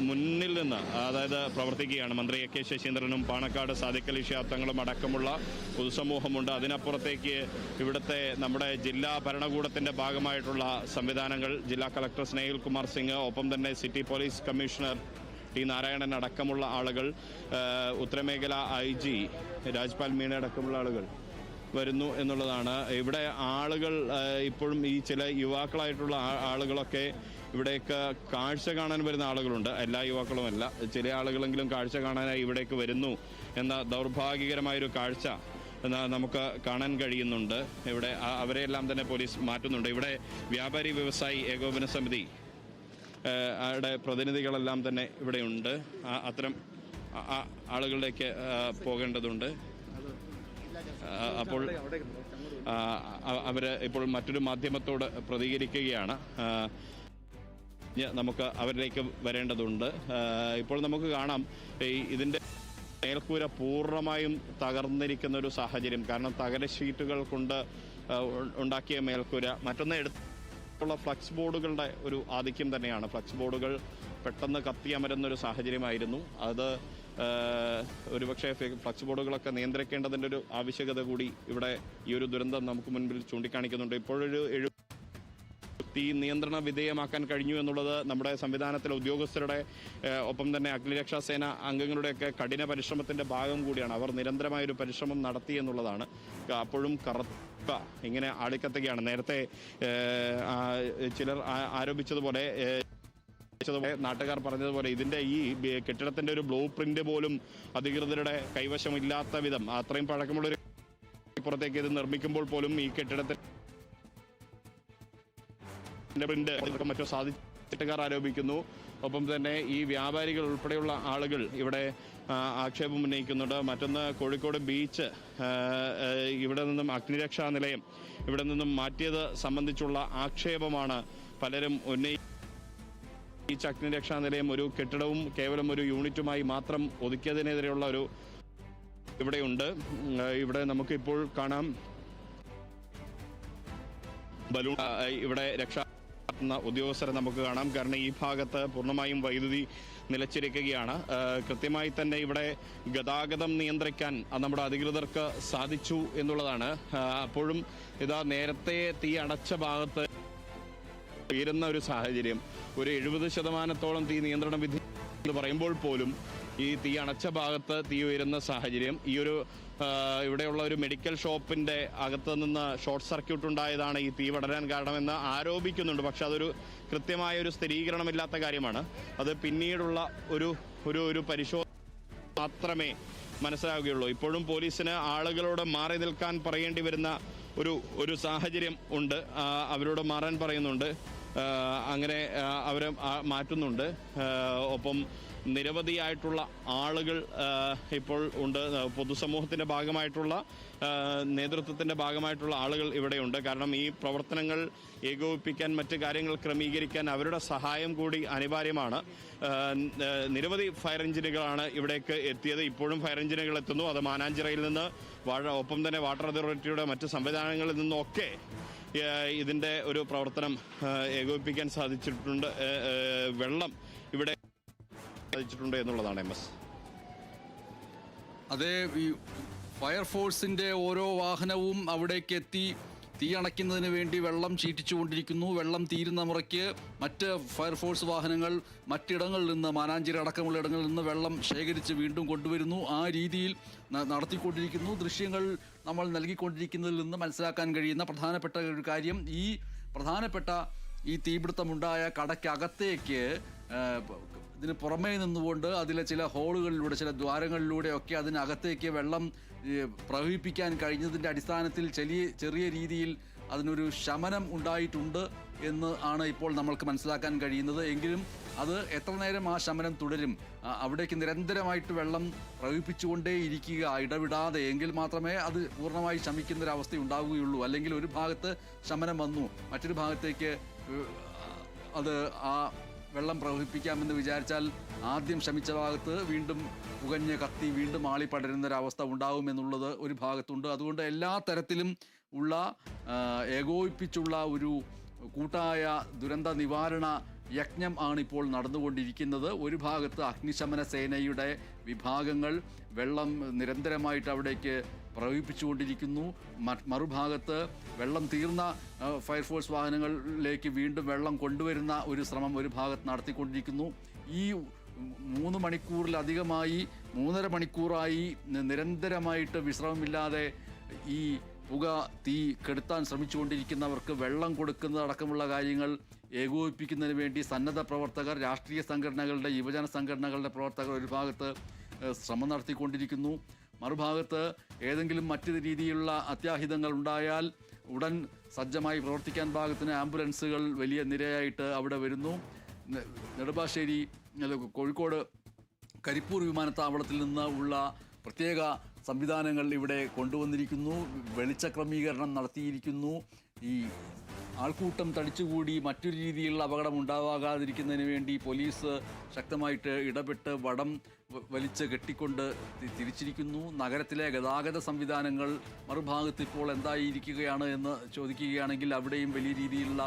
മുന്നിൽ നിന്ന് അതായത് പ്രവർത്തിക്കുകയാണ്. മന്ത്രി AK ശശീന്ദ്രനും പാണക്കാട് സാദിഖ് അലി ശിഹാബ് തങ്ങളും അടക്കമുള്ള പൊതുസമൂഹമുണ്ട്. അതിനപ്പുറത്തേക്ക് ഇവിടുത്തെ നമ്മുടെ ജില്ലാ ഭരണകൂടത്തിൻ്റെ ഭാഗമായിട്ടുള്ള സംവിധാനങ്ങൾ, ജില്ലാ കളക്ടർ സ്നേഹിൽ കുമാർ സിംഗ്, ഒപ്പം തന്നെ city police commissioner T Narayanan അടക്കമുള്ള ആളുകൾ, ഉത്തരമേഖല IG രാജ്പാൽ മീണ അടക്കമുള്ള ആളുകൾ വരുന്നു എന്നുള്ളതാണ്. ഇവിടെ ആളുകൾ ഇപ്പോഴും ഈ ചില യുവാക്കളായിട്ടുള്ള ആളുകളൊക്കെ ഇവിടേക്ക് കാഴ്ച കാണാൻ വരുന്ന ആളുകളുണ്ട്. എല്ലാ യുവാക്കളുമല്ല, ചില ആളുകളെങ്കിലും കാഴ്ച കാണാനായി ഇവിടേക്ക് വരുന്നു എന്ന ദൗർഭാഗ്യകരമായൊരു കാഴ്ച നമുക്ക് കാണാൻ കഴിയുന്നുണ്ട്. ഇവിടെ അവരെയെല്ലാം തന്നെ പോലീസ് മാറ്റുന്നുണ്ട്. ഇവിടെ വ്യാപാരി വ്യവസായി ഏകോപന സമിതി യുടെ പ്രതിനിധികളെല്ലാം തന്നെ ഇവിടെയുണ്ട്. അത്തരം ആളുകളിലേക്ക് പോകേണ്ടതുണ്ട്. അപ്പോൾ അവര് ഇപ്പോൾ മറ്റൊരു മാധ്യമത്തോട് പ്രതികരിക്കുകയാണ്. നമുക്ക് അവരിലേക്ക് വരേണ്ടതുണ്ട്. ഇപ്പോൾ നമുക്ക് കാണാം ഇതിൻ്റെ മേൽക്കൂര പൂർണ്ണമായും തകർന്നിരിക്കുന്ന ഒരു സാഹചര്യം. കാരണം തകര ഷീറ്റുകൾ കൊണ്ട് ഉണ്ടാക്കിയ മേൽക്കൂര. മറ്റൊന്ന് എടുത്തുള്ള ഫ്ലക്സ് ബോർഡുകളുടെ ഒരു ആധിക്യം തന്നെയാണ്. ഫ്ലക്സ് ബോർഡുകൾ പെട്ടെന്ന് കത്തിയമരുന്നൊരു സാഹചര്യമായിരുന്നു. അത് ഒരുപക്ഷെ ഫ്ലക്സ് ബോർഡുകളൊക്കെ നിയന്ത്രിക്കേണ്ടതിൻ്റെ ഒരു ആവശ്യകത കൂടി ഇവിടെ ഈ ഒരു ദുരന്തം നമുക്ക് മുൻപിൽ ചൂണ്ടിക്കാണിക്കുന്നുണ്ട്. ഇപ്പോഴൊരു തീ നിയന്ത്രണ വിധേയമാക്കാൻ കഴിഞ്ഞു എന്നുള്ളത് നമ്മുടെ സംവിധാനത്തിലെ ഉദ്യോഗസ്ഥരുടെ ഒപ്പം തന്നെ അഗ്നിരക്ഷാസേന അംഗങ്ങളുടെയൊക്കെ കഠിന പരിശ്രമത്തിൻ്റെ ഭാഗം കൂടിയാണ്. അവർ നിരന്തരമായൊരു പരിശ്രമം നടത്തി എന്നുള്ളതാണ്. അപ്പോഴും കറുത്ത ഇങ്ങനെ ആളിക്കത്തുകയാണ്. നേരത്തെ ചിലർ ആരോപിച്ചതുപോലെ നാട്ടുകാർ പറഞ്ഞതുപോലെ ഇതിന്റെ ഈ കെട്ടിടത്തിന്റെ ഒരു ബ്ലൂ പ്രിന്റ് പോലും അധികൃതരുടെ കൈവശമില്ലാത്ത വിധം അത്രയും പഴക്കമുള്ളൊരു പുറത്തേക്ക് ഇത് നിർമ്മിക്കുമ്പോൾ പോലും ഈ കെട്ടിടത്തിന്റെ പ്രിന്റ് മറ്റോ സാധിച്ചിട്ടുകാർ ആരോപിക്കുന്നു. ഒപ്പം തന്നെ ഈ വ്യാപാരികൾ ഉൾപ്പെടെയുള്ള ആളുകൾ ഇവിടെ ആക്ഷേപം ഉന്നയിക്കുന്നുണ്ട്. മറ്റൊന്ന് കോഴിക്കോട് ബീച്ച് ഇവിടെ നിന്നും അഗ്നിരക്ഷാ നിലയം ഇവിടെ നിന്നും മാറ്റിയത് സംബന്ധിച്ചുള്ള ആക്ഷേപമാണ് പലരും ഈ അഗ്നിരക്ഷാ നിലയം ഒരു കെട്ടിടവും കേവലം ഒരു യൂണിറ്റുമായി മാത്രം ഒതുക്കിയതിനെതിരെയുള്ള ഒരു ഇവിടെയുണ്ട്. ഇവിടെ നമുക്കിപ്പോൾ കാണാം ബലൂൺ ഇവിടെ രക്ഷാ ഉദ്യോഗസ്ഥരെ നമുക്ക് കാണാം. കാരണം ഈ ഭാഗത്ത് പൂർണ്ണമായും വൈദ്യുതി നിലച്ചിരിക്കുകയാണ്. കൃത്യമായി തന്നെ ഇവിടെ ഗതാഗതം നിയന്ത്രിക്കാൻ നമ്മുടെ അധികൃതർക്ക് സാധിച്ചു എന്നുള്ളതാണ്. അപ്പോഴും ഇതാ നേരത്തെ തീ അടച്ച ഭാഗത്ത് ഉയരുന്ന ഒരു സാഹചര്യം. ഒരു 70% തീ നിയന്ത്രണ വിധി എന്ന് പറയുമ്പോൾ പോലും ഈ തീ അണച്ച ഭാഗത്ത് തീ ഉയരുന്ന സാഹചര്യം. ഈ ഒരു ഇവിടെയുള്ള ഒരു മെഡിക്കൽ ഷോപ്പിന്റെ അകത്ത് നിന്ന് ഷോർട്ട് സർക്യൂട്ട് ഉണ്ടായതാണ് ഈ തീ പടരാൻ കാരണമെന്ന് ആരോപിക്കുന്നുണ്ട്. പക്ഷെ അതൊരു കൃത്യമായ ഒരു സ്ഥിരീകരണമില്ലാത്ത കാര്യമാണ്. അത് പിന്നീടുള്ള ഒരു പരിശോധന മാത്രമേ മനസ്സിലാവുകയുള്ളൂ. ഇപ്പോഴും പോലീസിന് ആളുകളോട് മാറി നിൽക്കാൻ പറയേണ്ടി വരുന്ന ഒരു സാഹചര്യം ഉണ്ട്. അവരോട് മാറാൻ പറയുന്നുണ്ട്. അങ്ങനെ അവരെ മാറ്റുന്നുണ്ട്. ഒപ്പം നിരവധിയായിട്ടുള്ള ആളുകൾ ഇപ്പോൾ ഉണ്ട്. പൊതുസമൂഹത്തിൻ്റെ ഭാഗമായിട്ടുള്ള നേതൃത്വത്തിൻ്റെ ഭാഗമായിട്ടുള്ള ആളുകൾ ഇവിടെയുണ്ട്. കാരണം ഈ പ്രവർത്തനങ്ങൾ ഏകോപിപ്പിക്കാൻ മറ്റ് കാര്യങ്ങൾ ക്രമീകരിക്കാൻ അവരുടെ സഹായം കൂടി അനിവാര്യമാണ്. നിരവധി ഫയർ എഞ്ചിനുകളാണ് ഇവിടേക്ക് എത്തിയത്. ഇപ്പോഴും ഫയർ എഞ്ചിനുകൾ എത്തുന്നു. അത് മാനാഞ്ചിറയിൽ നിന്ന് ഒപ്പം തന്നെ വാട്ടർ അതോറിറ്റിയുടെ മറ്റ് സംവിധാനങ്ങളിൽ നിന്നൊക്കെ ഇതിൻ്റെ ഒരു പ്രവർത്തനം ഏകോപിപ്പിക്കാൻ സാധിച്ചിട്ടുണ്ട്. വെള്ളം ഇവിടെ സാധിച്ചിട്ടുണ്ട് എന്നുള്ളതാണ് MS. അതേ, ഈ ഫയർഫോഴ്സിൻ്റെ ഓരോ വാഹനവും അവിടേക്ക് എത്തി തീ അണയ്ക്കുന്നതിന് വേണ്ടി വെള്ളം ചീറ്റിച്ചുകൊണ്ടിരിക്കുന്നു. വെള്ളം തീരുന്ന മുറയ്ക്ക് മറ്റ് ഫയർഫോഴ്സ് വാഹനങ്ങൾ മറ്റിടങ്ങളിൽ നിന്ന്, മാനാഞ്ചിറ അടക്കമുള്ള ഇടങ്ങളിൽ നിന്ന് വെള്ളം ശേഖരിച്ച് വീണ്ടും കൊണ്ടുവരുന്നു. ആ രീതിയിൽ നടത്തിക്കൊണ്ടിരിക്കുന്നു. ദൃശ്യങ്ങൾ നമ്മൾ നൽകിക്കൊണ്ടിരിക്കുന്നതിൽ നിന്ന് മനസ്സിലാക്കാൻ കഴിയുന്ന പ്രധാനപ്പെട്ട ഒരു കാര്യം, ഈ തീപിടുത്തമുണ്ടായ കടയ്ക്കകത്തേക്ക് ഇതിന് പുറമേ നിന്നുകൊണ്ട് അതിലെ ചില ഹോളുകളിലൂടെ, ചില ദ്വാരങ്ങളിലൂടെയൊക്കെ അതിനകത്തേക്ക് വെള്ളം പ്രവഹിപ്പിക്കാൻ കഴിഞ്ഞതിൻ്റെ അടിസ്ഥാനത്തിൽ ചെറിയ രീതിയിൽ അതിനൊരു ശമനം ഉണ്ടായിട്ടുണ്ട് എന്ന് ആണ് ഇപ്പോൾ നമ്മൾക്ക് മനസ്സിലാക്കാൻ കഴിയുന്നത്. എങ്കിലും അത് എത്ര നേരം ആ ശമനം തുടരും, അവിടേക്ക് നിരന്തരമായിട്ട് വെള്ളം പ്രവഹിപ്പിച്ചുകൊണ്ടേ ഇരിക്കുക ഇടവിടാതെ, എങ്കിൽ മാത്രമേ അത് പൂർണ്ണമായി ശമിക്കുന്നൊരവസ്ഥ ഉണ്ടാവുകയുള്ളൂ. അല്ലെങ്കിൽ ഒരു ഭാഗത്ത് ശമനം വന്നു, മറ്റൊരു ഭാഗത്തേക്ക് അത് ആ വെള്ളം പ്രവഹിപ്പിക്കാമെന്ന് വിചാരിച്ചാൽ ആദ്യം ശമിച്ച ഭാഗത്ത് വീണ്ടും പുകഞ്ഞ് കത്തി വീണ്ടും ആളി പടരുന്നൊരവസ്ഥ ഉണ്ടാകുമെന്നുള്ളത് ഒരു ഭാഗത്തുണ്ട്. അതുകൊണ്ട് എല്ലാ തരത്തിലും ഉള്ള ഏകോപിപ്പിച്ചുള്ള ഒരു കൂട്ടായ ദുരന്ത നിവാരണ യജ്ഞം ആണിപ്പോൾ നടന്നുകൊണ്ടിരിക്കുന്നത്. ഒരു ഭാഗത്ത് അഗ്നിശമന സേനയുടെ വിഭാഗങ്ങൾ വെള്ളം നിരന്തരമായിട്ട് അവിടേക്ക് പ്രവഹിപ്പിച്ചുകൊണ്ടിരിക്കുന്നു. മറുഭാഗത്ത് വെള്ളം തീർന്ന ഫയർഫോഴ്സ് വാഹനങ്ങളിലേക്ക് വീണ്ടും വെള്ളം കൊണ്ടുവരുന്ന ഒരു ശ്രമം ഒരു ഭാഗത്ത് നടത്തിക്കൊണ്ടിരിക്കുന്നു. ഈ 3 മണിക്കൂറിലധികമായി 3.5 മണിക്കൂറായി നിരന്തരമായിട്ട് വിശ്രമമില്ലാതെ ഈ തീ കെടുത്താൻ ശ്രമിച്ചുകൊണ്ടിരിക്കുന്നവർക്ക് വെള്ളം കൊടുക്കുന്നതടക്കമുള്ള കാര്യങ്ങൾ ഏകോപിപ്പിക്കുന്നതിന് വേണ്ടി സന്നദ്ധ പ്രവർത്തകർ, രാഷ്ട്രീയ സംഘടനകളുടെ, യുവജന സംഘടനകളുടെ പ്രവർത്തകർ ഒരു ഭാഗത്ത് ശ്രമം നടത്തിക്കൊണ്ടിരിക്കുന്നു. മറുഭാഗത്ത് ഏതെങ്കിലും മറ്റു രീതിയിലുള്ള അത്യാഹിതങ്ങൾ ഉണ്ടായാൽ ഉടൻ സജ്ജമായി പ്രവർത്തിക്കാൻ പാകത്തിന് ആംബുലൻസുകൾ വലിയ നിരയായിട്ട് അവിടെ വരുന്നു. നെടുമ്പാശ്ശേരി, കോഴിക്കോട് കരിപ്പൂർ വിമാനത്താവളത്തിൽ നിന്ന് ഉള്ള പ്രത്യേക സംവിധാനങ്ങൾ ഇവിടെ കൊണ്ടുവന്നിരിക്കുന്നു. വെളിച്ചക്രമീകരണം നടത്തിയിരിക്കുന്നു. ഈ ആൾക്കൂട്ടം തടിച്ചുകൂടി മറ്റൊരു രീതിയിലുള്ള അപകടം ഉണ്ടാകാതിരിക്കുന്നതിന് വേണ്ടി പോലീസ് ശക്തമായിട്ട് ഇടപെട്ട് വടം വലിച്ച് കെട്ടിക്കൊണ്ട് തിരിച്ചിരിക്കുന്നു. നഗരത്തിലെ ഗതാഗത സംവിധാനങ്ങൾ മറുഭാഗത്ത് ഇപ്പോൾ എന്തായിരിക്കുകയാണ് എന്ന് ചോദിക്കുകയാണെങ്കിൽ അവിടെയും വലിയ രീതിയിലുള്ള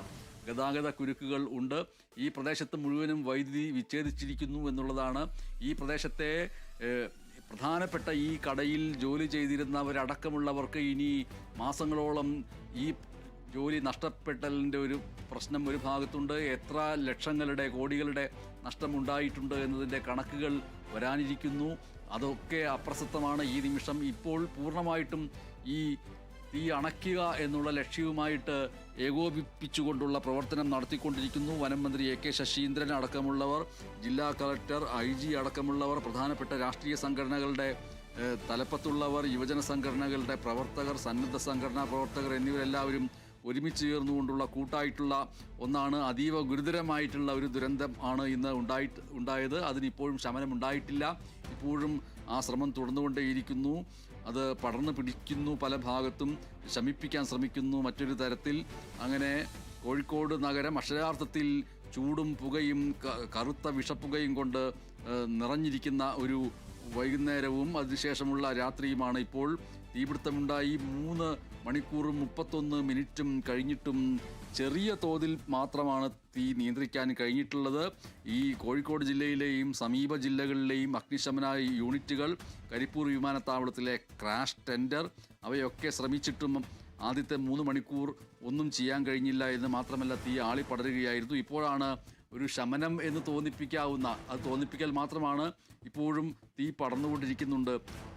ഗതാഗത കുരുക്കുകൾ ഉണ്ട്. ഈ പ്രദേശത്ത് മുഴുവനും വൈദ്യുതി വിച്ഛേദിച്ചിരിക്കുന്നു എന്നുള്ളതാണ്. ഈ പ്രദേശത്തെ പ്രധാനപ്പെട്ട ഈ കടയിൽ ജോലി ചെയ്തിരുന്നവരടക്കമുള്ളവർക്ക് ഇനി മാസങ്ങളോളം ഈ ജോലി നഷ്ടപ്പെട്ടതിൻ്റെ ഒരു പ്രശ്നം ഒരു ഭാഗത്തുണ്ട്. എത്ര ലക്ഷങ്ങളുടെ, കോടികളുടെ നഷ്ടമുണ്ടായിട്ടുണ്ട് എന്നതിൻ്റെ കണക്കുകൾ വരാനിരിക്കുന്നു. അതൊക്കെ അപ്രസക്തമാണ് ഈ നിമിഷം. ഇപ്പോൾ പൂർണ്ണമായിട്ടും ഈ തീ അണയ്ക്കുക എന്നുള്ള ലക്ഷ്യവുമായിട്ട് ഏകോപിപ്പിച്ചുകൊണ്ടുള്ള പ്രവർത്തനം നടത്തിക്കൊണ്ടിരിക്കുന്നു. വനം മന്ത്രി AK ശശീന്ദ്രൻ അടക്കമുള്ളവർ, ജില്ലാ കളക്ടർ, IG അടക്കമുള്ളവർ, പ്രധാനപ്പെട്ട രാഷ്ട്രീയ സംഘടനകളുടെ തലപ്പത്തുള്ളവർ, യുവജന സംഘടനകളുടെ പ്രവർത്തകർ, സന്നദ്ധ സംഘടനാ പ്രവർത്തകർ എന്നിവരെല്ലാവരും ഒരുമിച്ച് ചേർന്നുകൊണ്ടുള്ള കൂട്ടായിട്ടുള്ള ഒന്നാണ്. അതീവ ഗുരുതരമായിട്ടുള്ള ഒരു ദുരന്തം ആണ് ഇന്ന് ഉണ്ടായത്. അതിനിപ്പോഴും ശമനം ഉണ്ടായിട്ടില്ല. ഇപ്പോഴും ആ ശ്രമം തുടർന്നുകൊണ്ടേയിരിക്കുന്നു. അത് പടർന്നു പിടിക്കുന്നു, പല ഭാഗത്തും ശമിപ്പിക്കാൻ ശ്രമിക്കുന്നു മറ്റൊരു തരത്തിൽ. അങ്ങനെ കോഴിക്കോട് നഗരം അക്ഷരാർത്ഥത്തിൽ ചൂടും പുകയും കറുത്ത വിഷപ്പുകയും കൊണ്ട് നിറഞ്ഞിരിക്കുന്ന ഒരു വൈകുന്നേരവും അതിനുശേഷമുള്ള രാത്രിയുമാണ് ഇപ്പോൾ. തീപിടുത്തമുണ്ടായി 3 മണിക്കൂറും 31 മിനിറ്റും കഴിഞ്ഞിട്ടും ചെറിയ തോതിൽ മാത്രമാണ് തീ നിയന്ത്രിക്കാൻ കഴിഞ്ഞിട്ടുള്ളത്. ഈ കോഴിക്കോട് ജില്ലയിലെയും സമീപ ജില്ലകളിലെയും അഗ്നിശമന യൂണിറ്റുകൾ, കരിപ്പൂർ വിമാനത്താവളത്തിലെ ക്രാഷ് ടെൻഡർ, അവയൊക്കെ ശ്രമിച്ചിട്ടും ആദ്യത്തെ 3 മണിക്കൂർ ഒന്നും ചെയ്യാൻ കഴിഞ്ഞില്ല എന്ന് മാത്രമല്ല തീ ആളിപ്പടരുകയായിരുന്നു. ഇപ്പോഴാണ് ഒരു ശമനം എന്ന് തോന്നിപ്പിക്കൽ മാത്രമാണ്. ഇപ്പോഴും തീ പടർന്നുകൊണ്ടിരിക്കുന്നുണ്ട്.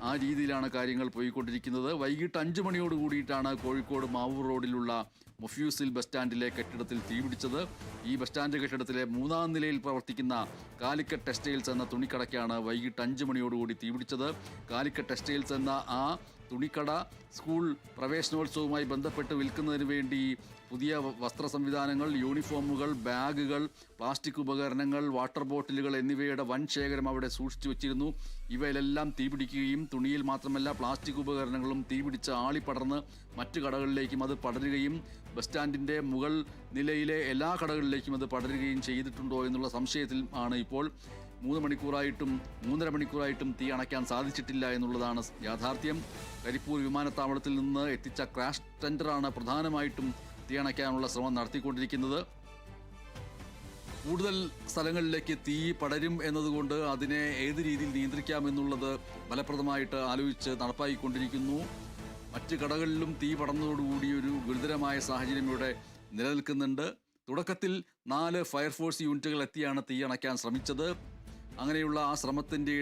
ആ രീതിയിലാണ് കാര്യങ്ങൾ പോയിക്കൊണ്ടിരിക്കുന്നത്. വൈകിട്ട് 5 മണിയോട് കൂടിയിട്ടാണ് കോഴിക്കോട് മാവൂർ റോഡിലുള്ള മൊഫ്യൂസിൽ ബസ് സ്റ്റാൻഡിലെ കെട്ടിടത്തിൽ തീപിടിച്ചത്. ഈ ബസ് സ്റ്റാൻഡ് കെട്ടിടത്തിലെ 3-ാം നിലയിൽ പ്രവർത്തിക്കുന്ന കാലിക്കറ്റ് ടെക്സ്റ്റൈൽസ് എന്ന തുണിക്കടയ്ക്കാണ് വൈകിട്ട് 5 മണിയോടുകൂടി തീപിടിച്ചത്. കാലിക്കറ്റ് ടെക്സ്റ്റൈൽസ് എന്ന ആ തുണിക്കട സ്കൂൾ പ്രവേശനോത്സവവുമായി ബന്ധപ്പെട്ട് വിൽക്കുന്നതിന് വേണ്ടി പുതിയ വസ്ത്ര സംവിധാനങ്ങൾ, യൂണിഫോമുകൾ, ബാഗുകൾ, പ്ലാസ്റ്റിക് ഉപകരണങ്ങൾ, വാട്ടർ ബോട്ടിലുകൾ എന്നിവയുടെ വൻ ശേഖരം അവിടെ സൂക്ഷിച്ചു വച്ചിരുന്നു. ഇവയിലെല്ലാം തീപിടിക്കുകയും തുണിയിൽ മാത്രമല്ല പ്ലാസ്റ്റിക് ഉപകരണങ്ങളും തീപിടിച്ച് ആളിപ്പടർന്ന് മറ്റു കടകളിലേക്കും അത് പടരുകയും ബസ് സ്റ്റാൻഡിൻ്റെ മുകൾ നിലയിലെ എല്ലാ കടകളിലേക്കും അത് പടരുകയും ചെയ്തിട്ടുണ്ടോ എന്നുള്ള സംശയത്തിൽ ആണ് ഇപ്പോൾ. 3.5 മണിക്കൂറായിട്ടും തീ അണയ്ക്കാൻ സാധിച്ചിട്ടില്ല എന്നുള്ളതാണ് യാഥാർത്ഥ്യം. കരിപ്പൂർ വിമാനത്താവളത്തിൽ നിന്ന് എത്തിച്ച ക്രാഷ് ടെൻഡറാണ് പ്രധാനമായിട്ടും തീ അണയ്ക്കാനുള്ള ശ്രമം നടത്തിക്കൊണ്ടിരിക്കുന്നത്. കൂടുതൽ സ്ഥലങ്ങളിലേക്ക് തീ പടരും എന്നതുകൊണ്ട് അതിനെ ഏത് രീതിയിൽ നിയന്ത്രിക്കാമെന്നുള്ളത് ഫലപ്രദമായിട്ട് ആലോചിച്ച് നടപ്പാക്കിക്കൊണ്ടിരിക്കുന്നു. മറ്റ് മറ്റ് കടകളിലും തീ പടർന്നതോടുകൂടി ഒരു ഗുരുതരമായ സാഹചര്യം ഇവിടെ നിലനിൽക്കുന്നുണ്ട്. തുടക്കത്തിൽ 4 ഫയർഫോഴ്സ് യൂണിറ്റുകൾ എത്തിയാണ് തീ അണയ്ക്കാൻ ശ്രമിച്ചത്. അങ്ങനെയുള്ള ആ ശ്രമത്തിൻ്റെ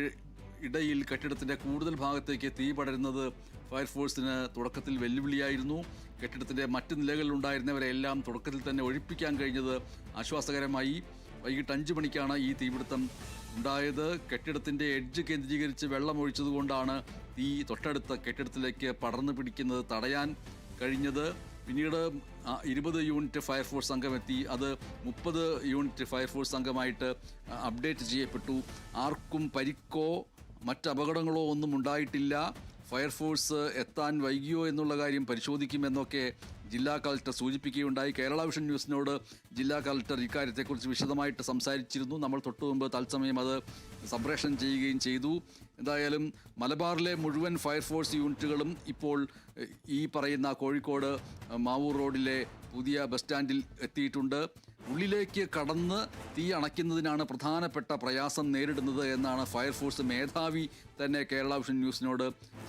ഇടയിൽ കെട്ടിടത്തിൻ്റെ കൂടുതൽ ഭാഗത്തേക്ക് തീ പടരുന്നത് ഫയർഫോഴ്സിന് തുടക്കത്തിൽ വെല്ലുവിളിയായിരുന്നു. കെട്ടിടത്തിൻ്റെ മറ്റ് നിലകളിലുണ്ടായിരുന്നവരെല്ലാം തുടക്കത്തിൽ തന്നെ ഒഴിപ്പിക്കാൻ കഴിഞ്ഞത് ആശ്വാസകരമായി. വൈകിട്ട് 5 മണിക്കാണ് ഈ തീപിടുത്തം ഉണ്ടായത്. കെട്ടിടത്തിൻ്റെ എഡ്ജ് കേന്ദ്രീകരിച്ച് വെള്ളം ഒഴിച്ചതുകൊണ്ടാണ് തീ തൊട്ടടുത്ത കെട്ടിടത്തിലേക്ക് പടർന്നു പിടിക്കുന്നത് തടയാൻ കഴിഞ്ഞത്. പിന്നീട് 20 യൂണിറ്റ് ഫയർഫോഴ്സ് സംഘം എത്തി. അത് 30 യൂണിറ്റ് ഫയർഫോഴ്സ് സംഘമായിട്ട് അപ്ഡേറ്റ് ചെയ്യപ്പെട്ടു. ആർക്കും പരിക്കോ മറ്റ് അപകടങ്ങളോ ഒന്നും ഉണ്ടായിട്ടില്ല. ഫയർഫോഴ്സ് എത്താൻ വൈകിയോ എന്നുള്ള കാര്യം പരിശോധിക്കുമെന്നൊക്കെ ജില്ലാ കളക്ടർ സൂചിപ്പിക്കുകയുണ്ടായി. കേരള വിഷൻ ന്യൂസിനോട് ജില്ലാ കളക്ടർ ഇക്കാര്യത്തെക്കുറിച്ച് വിശദമായിട്ട് സംസാരിച്ചിരുന്നു. നമ്മൾ തൊട്ടു മുമ്പ് തത്സമയം അത് സംപ്രേഷണം ചെയ്യുകയും ചെയ്തു. എന്തായാലും മലബാറിലെ മുഴുവൻ ഫയർഫോഴ്സ് യൂണിറ്റുകളും ഇപ്പോൾ ഈ പറയുന്ന കോഴിക്കോട് മാവൂർ റോഡിലെ പുതിയ ബസ് സ്റ്റാൻഡിൽ എത്തിയിട്ടുണ്ട്. ഉള്ളിലേക്ക് കടന്ന് തീ അണയ്ക്കുന്നതിനാണ് പ്രധാനപ്പെട്ട പ്രയാസം നേരിടുന്നത് എന്നാണ് ഫയർഫോഴ്സ് മേധാവി തന്നെ കേരള വിഷൻ ന്യൂസിനോട്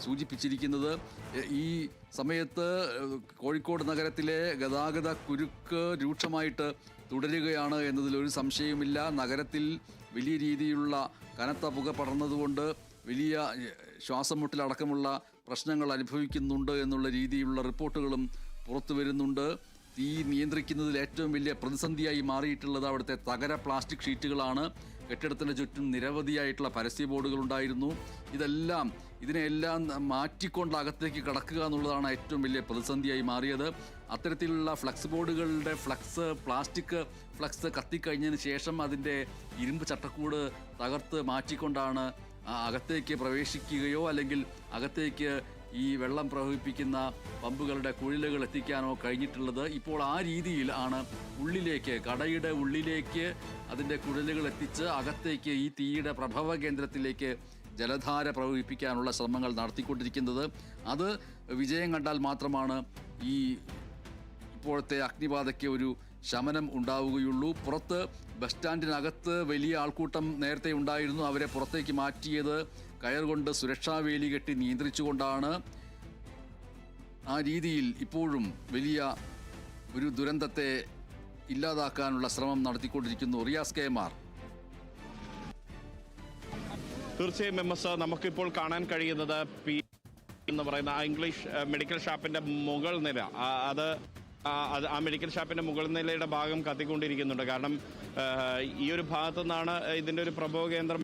സൂചിപ്പിച്ചിരിക്കുന്നത്. ഈ സമയത്ത് കോഴിക്കോട് നഗരത്തിലെ ഗതാഗത കുരുക്ക് രൂക്ഷമായിട്ട് തുടരുകയാണ് എന്നതിലൊരു സംശയവുമില്ല. നഗരത്തിൽ വലിയ രീതിയിലുള്ള കനത്ത പുക പടർന്നതുകൊണ്ട് വലിയ ശ്വാസം മുട്ടലടക്കമുള്ള പ്രശ്നങ്ങൾ അനുഭവിക്കുന്നുണ്ട് എന്നുള്ള രീതിയിലുള്ള റിപ്പോർട്ടുകളും പുറത്തു വരുന്നുണ്ട്. തീ നിയന്ത്രിക്കുന്നതിൽ ഏറ്റവും വലിയ പ്രതിസന്ധിയായി മാറിയിട്ടുള്ളത് അവിടുത്തെ തകര പ്ലാസ്റ്റിക് ഷീറ്റുകളാണ്. കെട്ടിടത്തിന് ചുറ്റും നിരവധിയായിട്ടുള്ള പരസ്യ ബോർഡുകൾ ഉണ്ടായിരുന്നു. ഇതിനെല്ലാം മാറ്റിക്കൊണ്ട് അകത്തേക്ക് കടക്കുക എന്നുള്ളതാണ് ഏറ്റവും വലിയ പ്രതിസന്ധിയായി മാറിയത്. അത്തരത്തിലുള്ള ഫ്ലക്സ് ബോർഡുകളുടെ പ്ലാസ്റ്റിക് ഫ്ലക്സ് കത്തിക്കഴിഞ്ഞതിന് ശേഷം അതിൻ്റെ ഇരുമ്പ് ചട്ടക്കൂട് തകർത്ത് മാറ്റിക്കൊണ്ടാണ് അകത്തേക്ക് പ്രവേശിക്കുകയോ അല്ലെങ്കിൽ അകത്തേക്ക് ഈ വെള്ളം പ്രവഹിപ്പിക്കുന്ന പമ്പുകളുടെ കുഴലുകൾ എത്തിക്കാനോ കഴിഞ്ഞിട്ടുള്ളത്. ഇപ്പോൾ ആ രീതിയിൽ ആണ് കടയുടെ ഉള്ളിലേക്ക് അതിൻ്റെ കുഴലുകൾ എത്തിച്ച് അകത്തേക്ക് ഈ തീയുടെ പ്രഭവ കേന്ദ്രത്തിലേക്ക് ജലധാര പ്രവഹിപ്പിക്കാനുള്ള ശ്രമങ്ങൾ നടത്തിക്കൊണ്ടിരിക്കുന്നത്. അത് വിജയം കണ്ടാൽ മാത്രമാണ് ഈ ഇപ്പോഴത്തെ അഗ്നിബാധയ്ക്ക് ഒരു ശമനം ഉണ്ടാവുകയുള്ളൂ. പുറത്ത് ബസ് സ്റ്റാൻഡിനകത്ത് വലിയ ആൾക്കൂട്ടം നേരത്തെ ഉണ്ടായിരുന്നു. അവരെ പുറത്തേക്ക് മാറ്റിയത് കയർ കൊണ്ട് സുരക്ഷാ വേലി കെട്ടി നിയന്ത്രിച്ചുകൊണ്ടാണ്. ആ രീതിയിൽ ഇപ്പോഴും വലിയ ഒരു ദുരന്തത്തെ ഇല്ലാതാക്കാനുള്ള ശ്രമം നടത്തിക്കൊണ്ടിരിക്കുന്നു. റിയാസ് കെ.എം.ആർ. തീർച്ചയായും MS, നമുക്കിപ്പോൾ കാണാൻ കഴിയുന്നത് പി എന്ന് പറയുന്ന ഇംഗ്ലീഷ് മെഡിക്കൽ ഷാപ്പിന്റെ മുകൾ നില, ആ മെഡിക്കൽ ഷാപ്പിന്റെ മുകൾ നിലയുടെ ഭാഗം കത്തിക്കൊണ്ടിരിക്കുന്നുണ്ട്. കാരണം ഈ ഒരു ഭാഗത്തു നിന്നാണ് ഇതിന്റെ ഒരു പ്രഭവ കേന്ദ്രം.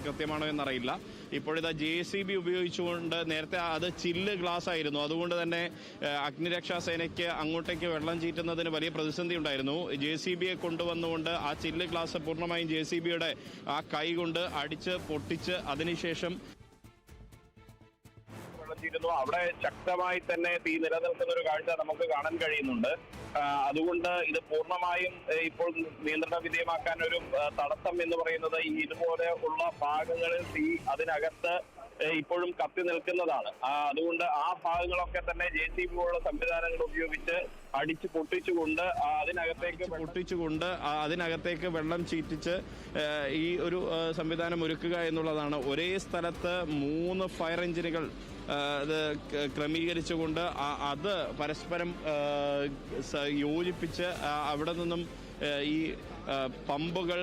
കൃത്യമാണോ എന്നറിയില്ല. ഇപ്പോഴിതാ JCB ഉപയോഗിച്ചുകൊണ്ട്, നേരത്തെ അത് ചില്ല് ഗ്ലാസ് ആയിരുന്നു, അതുകൊണ്ട് തന്നെ അഗ്നിരക്ഷാസേനയ്ക്ക് അങ്ങോട്ടേക്ക് വെള്ളം ചീറ്റുന്നതിന് വലിയ പ്രതിസന്ധി ഉണ്ടായിരുന്നു. JCBയെ കൊണ്ടുവന്നുകൊണ്ട് ആ ചില്ല് ഗ്ലാസ് പൂർണ്ണമായും JCBയുടെ ആ കൈ കൊണ്ട് അടിച്ച് പൊട്ടിച്ച് അതിനുശേഷം അവിടെ ശക്തമായി തന്നെ തീ നിലനിൽക്കുന്ന ഒരു കാഴ്ച നമുക്ക് കാണാൻ കഴിയുന്നുണ്ട്. അതുകൊണ്ട് ഇത് പൂർണ്ണമായും ഇപ്പോൾ നിയന്ത്രണ വിധേയമാക്കാൻ ഒരു തടസ്സം എന്ന് പറയുന്നത് ഇതുപോലെ ഉള്ള ഭാഗങ്ങളിൽ തീ അതിനകത്ത് ഇപ്പോഴും കത്തി നിൽക്കുന്നതാണ്. അതുകൊണ്ട് ആ ഭാഗങ്ങളൊക്കെ തന്നെ JCB പോലുള്ള സംവിധാനങ്ങൾ ഉപയോഗിച്ച് അടിച്ച് പൊട്ടിച്ചുകൊണ്ട് അതിനകത്തേക്ക് വെള്ളം ചീറ്റിച്ച് ഈ ഒരു സംവിധാനം ഒരുക്കുക എന്നുള്ളതാണ്. ഒരേ സ്ഥലത്ത് 3 ഫയർ എഞ്ചിനുകൾ ഇത് ക്രമീകരിച്ചുകൊണ്ട് അത് പരസ്പരം യോജിപ്പിച്ച് അവിടെ നിന്നും ഈ പമ്പുകൾ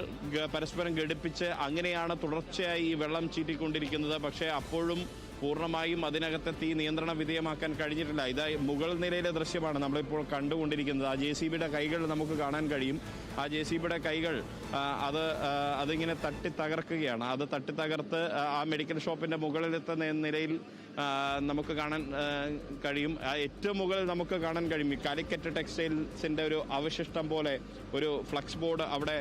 പരസ്പരം ഘടിപ്പിച്ച് അങ്ങനെയാണ് തുടർച്ചയായി ഈ വെള്ളം ചീറ്റിക്കൊണ്ടിരിക്കുന്നത്. പക്ഷേ അപ്പോഴും പൂർണ്ണമായും അതിനകത്തെ തീ നിയന്ത്രണ വിധേയമാക്കാൻ കഴിഞ്ഞിട്ടില്ല. ഇതായി മുകൾ നിലയിലെ ദൃശ്യമാണ് നമ്മളിപ്പോൾ കണ്ടുകൊണ്ടിരിക്കുന്നത്. ആ JCBയുടെ കൈകൾ നമുക്ക് കാണാൻ കഴിയും. ആ JCBയുടെ കൈകൾ അതിങ്ങനെ തകർക്കുകയാണ്. അത് തകർത്ത് ആ മെഡിക്കൽ ഷോപ്പിന്റെ മുകളിലെത്തുന്ന നിലയിൽ നമുക്ക് കാണാൻ കഴിയും. ഏറ്റവും മുകളിൽ നമുക്ക് കാണാൻ കഴിയും കാലിക്കറ്റ് ടെക്സ്റ്റൈൽസിന്റെ ഒരു അവശിഷ്ടം പോലെ ഒരു ഫ്ലക്സ് ബോർഡ് അവിടെ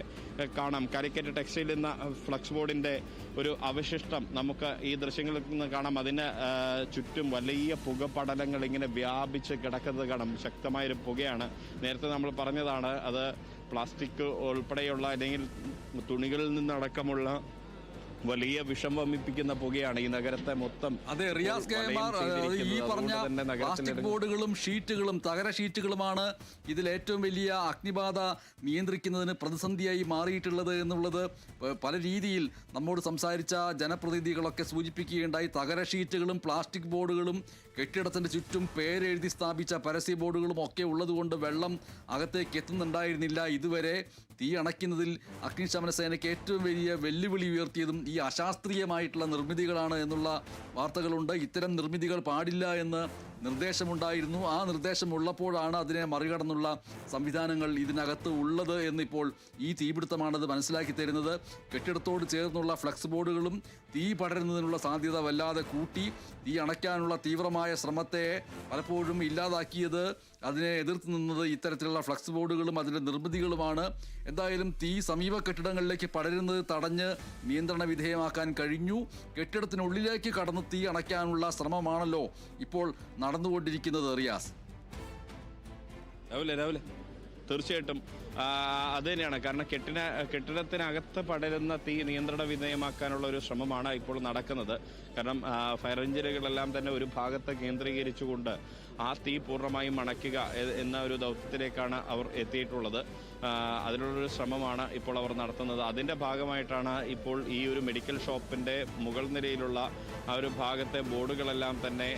കാണാം. കാലിക്കറ്റ് ടെക്സ്റ്റൈൽ എന്ന ഫ്ലക്സ് ബോർഡിന്റെ ഒരു അവശിഷ്ടം നമുക്ക് ഈ ദൃശ്യങ്ങളിൽ നിന്ന് കാണാം. അതിന് ചുറ്റും വലിയ പുകപടലങ്ങൾ ഇങ്ങനെ വ്യാപിച്ച് കിടക്കുന്നത് കാണാം. ശക്തമായൊരു പുകയാണ്. നേരത്തെ നമ്മൾ പറഞ്ഞതാണ്, അത് പ്ലാസ്റ്റിക് ഉൾപ്പെടെയുള്ള അല്ലെങ്കിൽ തുണികളിൽ നിന്നടക്കമുള്ള വലിയ വിഷം വമിപ്പിക്കുന്ന പുകയാണ് ഈ നഗരത്തെ മൊത്തം. അതെ, റിയാസ് കെ എം ആർ, ഈ പറഞ്ഞ പ്ലാസ്റ്റിക് ബോർഡുകളും ഷീറ്റുകളും തകര ഷീറ്റുകളുമാണ് ഇതിൽ ഏറ്റവും വലിയ അഗ്നിബാധ നിയന്ത്രിക്കുന്നതിന് പ്രതിസന്ധിയായി മാറിയിട്ടുള്ളത് എന്നുള്ളത് പല രീതിയിൽ നമ്മോട് സംസാരിച്ച ജനപ്രതിനിധികളൊക്കെ സൂചിപ്പിക്കുകയുണ്ടായി. തകര ഷീറ്റുകളും പ്ലാസ്റ്റിക് ബോർഡുകളും കെട്ടിടത്തിൻ്റെ ചുറ്റും പേരെഴുതി സ്ഥാപിച്ച പരസ്യ ബോർഡുകളും ഒക്കെ ഉള്ളതുകൊണ്ട് വെള്ളം അകത്തേക്ക് എത്തുന്നുണ്ടായിരുന്നില്ല. ഇതുവരെ തീ അണയ്ക്കുന്നതിൽ അഗ്നിശമന സേനയ്ക്ക് ഏറ്റവും വലിയ വെല്ലുവിളി ഉയർത്തിയതും ഈ അശാസ്ത്രീയമായിട്ടുള്ള നിർമ്മിതികളാണ് എന്നുള്ള വാർത്തകളുണ്ട്. ഇത്തരം നിർമ്മിതികൾ പാടില്ല എന്ന് നിർദ്ദേശമുണ്ടായിരുന്നു. ആ നിർദ്ദേശമുള്ളപ്പോഴാണ് അതിനെ മറികടന്നുള്ള സംവിധാനങ്ങൾ ഇതിനകത്ത് ഉള്ളത് എന്നിപ്പോൾ ഈ തീപിടുത്തമാണത് മനസ്സിലാക്കി തരുന്നത്. കെട്ടിടത്തോട് ചേർന്നുള്ള ഫ്ലക്സ് ബോർഡുകളും തീ പടരുന്നതിനുള്ള സാധ്യത വല്ലാതെ കൂട്ടി. തീ അണയ്ക്കാനുള്ള തീവ്രമായ ശ്രമത്തെ പലപ്പോഴും ഇല്ലാതാക്കിയത്, അതിനെ എതിർത്ത് നിന്നത് ഇത്തരത്തിലുള്ള ഫ്ലക്സ് ബോർഡുകളും അതിൻ്റെ നിർമ്മിതികളുമാണ്. എന്തായാലും തീ സമീപ കെട്ടിടങ്ങളിലേക്ക് പടരുന്നത് തടഞ്ഞ് നിയന്ത്രണ വിധേയമാക്കാൻ കഴിഞ്ഞു. കെട്ടിടത്തിനുള്ളിലേക്ക് കടന്ന് തീ അണയ്ക്കാനുള്ള ശ്രമമാണല്ലോ ഇപ്പോൾ നടന്നുകൊണ്ടിരിക്കുന്നത്. റിയാസ്, രാവിലെ തീർച്ചയായിട്ടും അത് തന്നെയാണ്. കാരണം കെട്ടിടത്തിനകത്ത് പടരുന്ന തീ നിയന്ത്രണ വിധേയമാക്കാനുള്ള ഒരു ശ്രമമാണ് ഇപ്പോൾ നടക്കുന്നത്. കാരണം ഫയർ എഞ്ചിനുകളെല്ലാം തന്നെ ഒരു ഭാഗത്ത് കേന്ദ്രീകരിച്ചുകൊണ്ട് ആ തീ പൂർണ്ണമായും അണയ്ക്കുക എന്ന ഒരു ദൗത്യത്തിലേക്കാണ് അവർ എത്തിയിട്ടുള്ളത്. അതിനുള്ളൊരു ശ്രമമാണ് ഇപ്പോൾ അവർ നടത്തുന്നത്. അതിൻ്റെ ഭാഗമായിട്ടാണ് ഇപ്പോൾ ഈ ഒരു മെഡിക്കൽ ഷോപ്പിൻ്റെ മുകൾ നിലയിലുള്ള ആ ഒരു ഭാഗത്തെ ബോർഡുകളെല്ലാം തന്നെ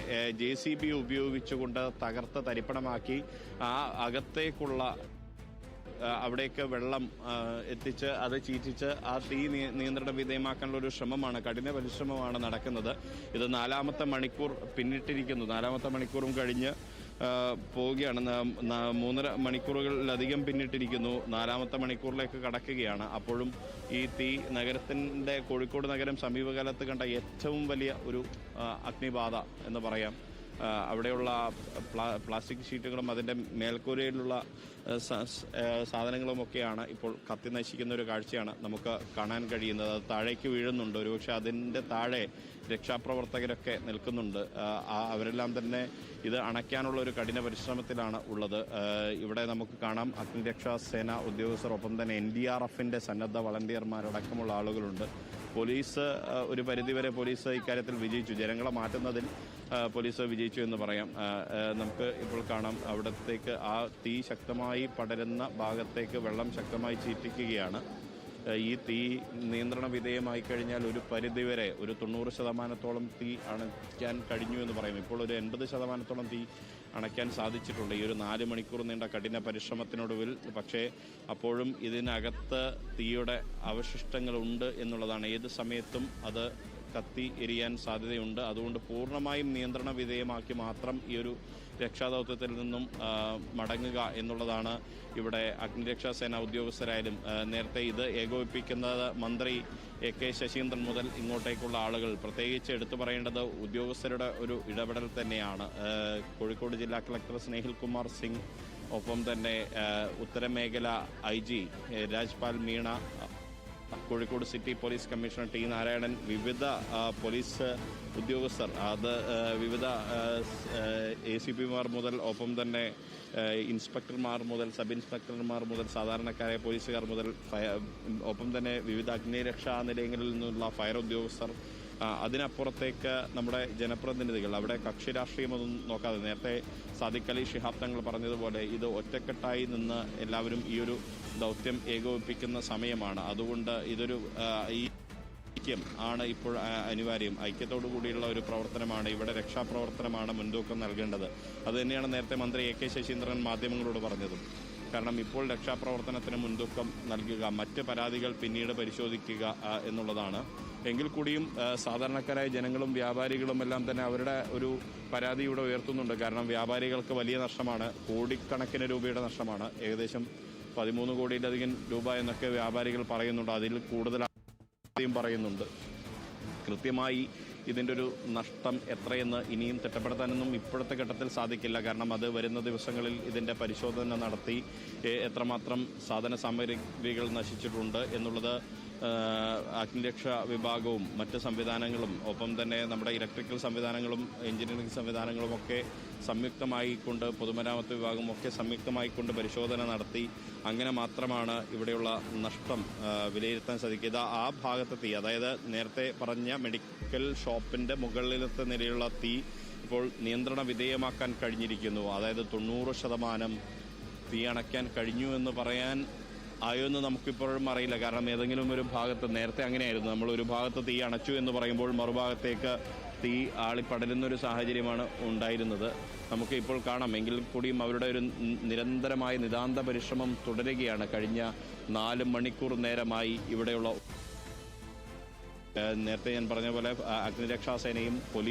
JCB ഉപയോഗിച്ചുകൊണ്ട് തകർത്ത് തരിപ്പണമാക്കി ആ അകത്തേക്കുള്ള അവിടേക്ക് വെള്ളം എത്തിച്ച് അത് ചീറ്റിച്ച് ആ തീ നിയന്ത്രണ വിധേയമാക്കാനുള്ള ഒരു ശ്രമമാണ്, കഠിന പരിശ്രമമാണ് നടക്കുന്നത്. ഇത് 4ാമത്തെ മണിക്കൂർ പിന്നിട്ടിരിക്കുന്നു. 4ാമത്തെ മണിക്കൂറും കഴിഞ്ഞ് പോവുകയാണ്. 3.5 മണിക്കൂറുകളിലധികം പിന്നിട്ടിരിക്കുന്നു. 4ാമത്തെ മണിക്കൂറിലേക്ക് കടക്കുകയാണ്. അപ്പോഴും ഈ തീ നഗരത്തിൻ്റെ, കോഴിക്കോട് നഗരം സമീപകാലത്ത് കണ്ട ഏറ്റവും വലിയ ഒരു അഗ്നിബാധ എന്ന് പറയാം. അവിടെയുള്ള പ്ലാസ്റ്റിക് ഷീറ്റുകളും അതിൻ്റെ മേൽക്കൂരയിലുള്ള സാധനങ്ങളുമൊക്കെയാണ് ഇപ്പോൾ കത്തി നശിക്കുന്ന ഒരു കാഴ്ചയാണ് നമുക്ക് കാണാൻ കഴിയുന്നത്. അത് താഴേക്ക് വീഴുന്നുണ്ട്. ഒരുപക്ഷെ അതിൻ്റെ താഴെ രക്ഷാപ്രവർത്തകരൊക്കെ നിൽക്കുന്നുണ്ട്. അവരെല്ലാം തന്നെ ഇത് അണയ്ക്കാനുള്ള ഒരു കഠിന പരിശ്രമത്തിലാണ് ഉള്ളത്. ഇവിടെ നമുക്ക് കാണാം അഗ്നിരക്ഷാ സേന ഉദ്യോഗസ്ഥർ, ഒപ്പം തന്നെ NDRFൻ്റെ സന്നദ്ധ വളണ്ടിയർമാരടക്കമുള്ള ആളുകളുണ്ട്. പോലീസ് ഒരു പരിധിവരെ പോലീസ് ഇക്കാര്യത്തിൽ വിജയിച്ചു. ജനങ്ങളെ മാറ്റുന്നതിൽ പോലീസ് വിജയിച്ചു എന്ന് പറയാം. നമുക്ക് ഇപ്പോൾ കാണാം അവിടത്തേക്ക് ആ തീ ശക്തമായി പടരുന്ന ഭാഗത്തേക്ക് വെള്ളം ശക്തമായി ചീറ്റിക്കുകയാണ്. ഈ തീ നിയന്ത്രണ വിധേയമായി കഴിഞ്ഞാൽ ഒരു പരിധിവരെ ഒരു 90% തീ അണയ്ക്കാൻ കഴിഞ്ഞു എന്ന് പറയും. ഇപ്പോൾ ഒരു 80% തീ അണയ്ക്കാൻ സാധിച്ചിട്ടുണ്ട് ഈ ഒരു 4 മണിക്കൂർ നീണ്ട കഠിന പരിശ്രമത്തിനൊടുവിൽ. പക്ഷേ അപ്പോഴും ഇതിനകത്ത് തീയുടെ അവശിഷ്ടങ്ങളുണ്ട് എന്നുള്ളതാണ്. ഏത് സമയത്തും അത് കത്തി എരിയാൻ സാധ്യതയുണ്ട്. അതുകൊണ്ട് പൂർണ്ണമായും നിയന്ത്രണ വിധേയമാക്കി മാത്രം ഈ ഒരു രക്ഷാദൗത്യത്തിൽ നിന്നും മടങ്ങുക എന്നുള്ളതാണ് ഇവിടെ അഗ്നിരക്ഷാസേന ഉദ്യോഗസ്ഥരായാലും നേരത്തെ ഇത് ഏകോപിപ്പിക്കുന്നത് മന്ത്രി AK ശശീന്ദ്രൻ മുതൽ ഇങ്ങോട്ടേക്കുള്ള ആളുകൾ. പ്രത്യേകിച്ച് എടുത്തു പറയേണ്ടത് ഉദ്യോഗസ്ഥരുടെ ഒരു ഇടപെടൽ തന്നെയാണ്. കോഴിക്കോട് ജില്ലാ കളക്ടർ സ്നേഹിൽ കുമാർ സിംഗ്, ഒപ്പം തന്നെ ഉത്തരമേഖല IG Rajpal Meena, Kozhikode city police commissioner T Narayanan, വിവിധ പോലീസ് ഉദ്യോഗസ്ഥർ, അത് വിവിധ ACPമാർ മുതൽ, ഒപ്പം തന്നെ ഇൻസ്പെക്ടർമാർ മുതൽ, സബ് ഇൻസ്പെക്ടർമാർ മുതൽ, സാധാരണക്കാരായ പോലീസുകാർ മുതൽ, ഒപ്പം തന്നെ വിവിധ അഗ്നിരക്ഷാ നിലയങ്ങളിൽ നിന്നുള്ള ഫയർ ഉദ്യോഗസ്ഥർ, അതിനപ്പുറത്തേക്ക് നമ്മുടെ ജനപ്രതിനിധികൾ, അവിടെ കക്ഷി രാഷ്ട്രീയമൊന്നും നോക്കാതെ നേരത്തെ സാദിഖ് അലി ശിഹാബ് തങ്ങൾ പറഞ്ഞതുപോലെ ഇത് ഒറ്റക്കെട്ടായി നിന്ന് എല്ലാവരും ഈ ഒരു ദൗത്യം ഏകോപിപ്പിക്കുന്ന സമയമാണ്. അതുകൊണ്ട് ഇതൊരു ഐക്യം ആണ് ഇപ്പോൾ അനിവാര്യം. ഐക്യത്തോടു കൂടിയുള്ള ഒരു പ്രവർത്തനമാണ്, ഇവിടെ രക്ഷാപ്രവർത്തനമാണ് മുൻതൂക്കം നൽകേണ്ടത്. അതുതന്നെയാണ് നേരത്തെ മന്ത്രി AK ശശീന്ദ്രൻ മാധ്യമങ്ങളോട് പറഞ്ഞതും. കാരണം ഇപ്പോൾ രക്ഷാപ്രവർത്തനത്തിന് മുൻതൂക്കം നൽകുക, മറ്റ് പരാതികൾ പിന്നീട് പരിശോധിക്കുക എന്നുള്ളതാണ്. എങ്കിൽ കൂടിയും സാധാരണക്കാരായ ജനങ്ങളും വ്യാപാരികളും എല്ലാം തന്നെ അവരുടെ ഒരു പരാതി ഇവിടെ ഉയർത്തുന്നുണ്ട്. കാരണം വ്യാപാരികൾക്ക് വലിയ നഷ്ടമാണ്, കോടിക്കണക്കിന് രൂപയുടെ നഷ്ടമാണ്. ഏകദേശം 13 കോടിയിലധികം രൂപ എന്നൊക്കെ വ്യാപാരികൾ പറയുന്നുണ്ട്. അതിൽ കൂടുതലായും പറയുന്നുണ്ട്. കൃത്യമായി ഇതിൻ്റെ ഒരു നഷ്ടം എത്രയെന്ന് ഇനിയും തിട്ടപ്പെടുത്താനൊന്നും ഇപ്പോഴത്തെ ഘട്ടത്തിൽ സാധിക്കില്ല. കാരണം അത് വരുന്ന ദിവസങ്ങളിൽ ഇതിൻ്റെ പരിശോധന നടത്തി എത്രമാത്രം സാധന സാമഗ്രികൾ നശിച്ചിട്ടുണ്ട് എന്നുള്ളത് അഗ്നിരക്ഷാ വിഭാഗവും മറ്റ് സംവിധാനങ്ങളും ഒപ്പം തന്നെ നമ്മുടെ ഇലക്ട്രിക്കൽ സംവിധാനങ്ങളും എഞ്ചിനീയറിംഗ് സംവിധാനങ്ങളും ഒക്കെ സംയുക്തമായിക്കൊണ്ട് പൊതുമരാമത്ത് വിഭാഗം ഒക്കെ സംയുക്തമായിക്കൊണ്ട് പരിശോധന നടത്തി. അങ്ങനെ മാത്രമാണ് ഇവിടെയുള്ള നഷ്ടം വിലയിരുത്താൻ സാധിക്കുക. ആ ഭാഗത്തെ തീ, അതായത് നേരത്തെ പറഞ്ഞ മെഡിക്കൽ ഷോപ്പിൻ്റെ മുകളിലത്തെ നിലയിലുള്ള തീ ഇപ്പോൾ നിയന്ത്രണ വിധേയമാക്കാൻ കഴിഞ്ഞിരിക്കുന്നു. അതായത് 90% തീ അണയ്ക്കാൻ കഴിഞ്ഞു എന്ന് പറയാൻ ആയോ എന്ന് നമുക്കിപ്പോഴും അറിയില്ല. കാരണം ഏതെങ്കിലും ഒരു ഭാഗത്ത് നേരത്തെ അങ്ങനെയായിരുന്നു, നമ്മൾ ഒരു ഭാഗത്ത് തീ അണച്ചു എന്ന് പറയുമ്പോൾ മറുഭാഗത്തേക്ക് തീ ആളിപ്പടരുന്നൊരു സാഹചര്യമാണ് ഉണ്ടായിരുന്നത്. നമുക്ക് ഇപ്പോൾ കാണാം. എങ്കിൽ കൂടിയും അവരുടെ ഒരു നിരന്തരമായ നിതാന്ത പരിശ്രമം തുടരുകയാണ്. കഴിഞ്ഞ 4 മണിക്കൂർ നേരമായി ഇവിടെയുള്ള നേരത്തെ ഞാൻ പറഞ്ഞ പോലെ അഗ്നിരക്ഷാസേനയും പോലീസ്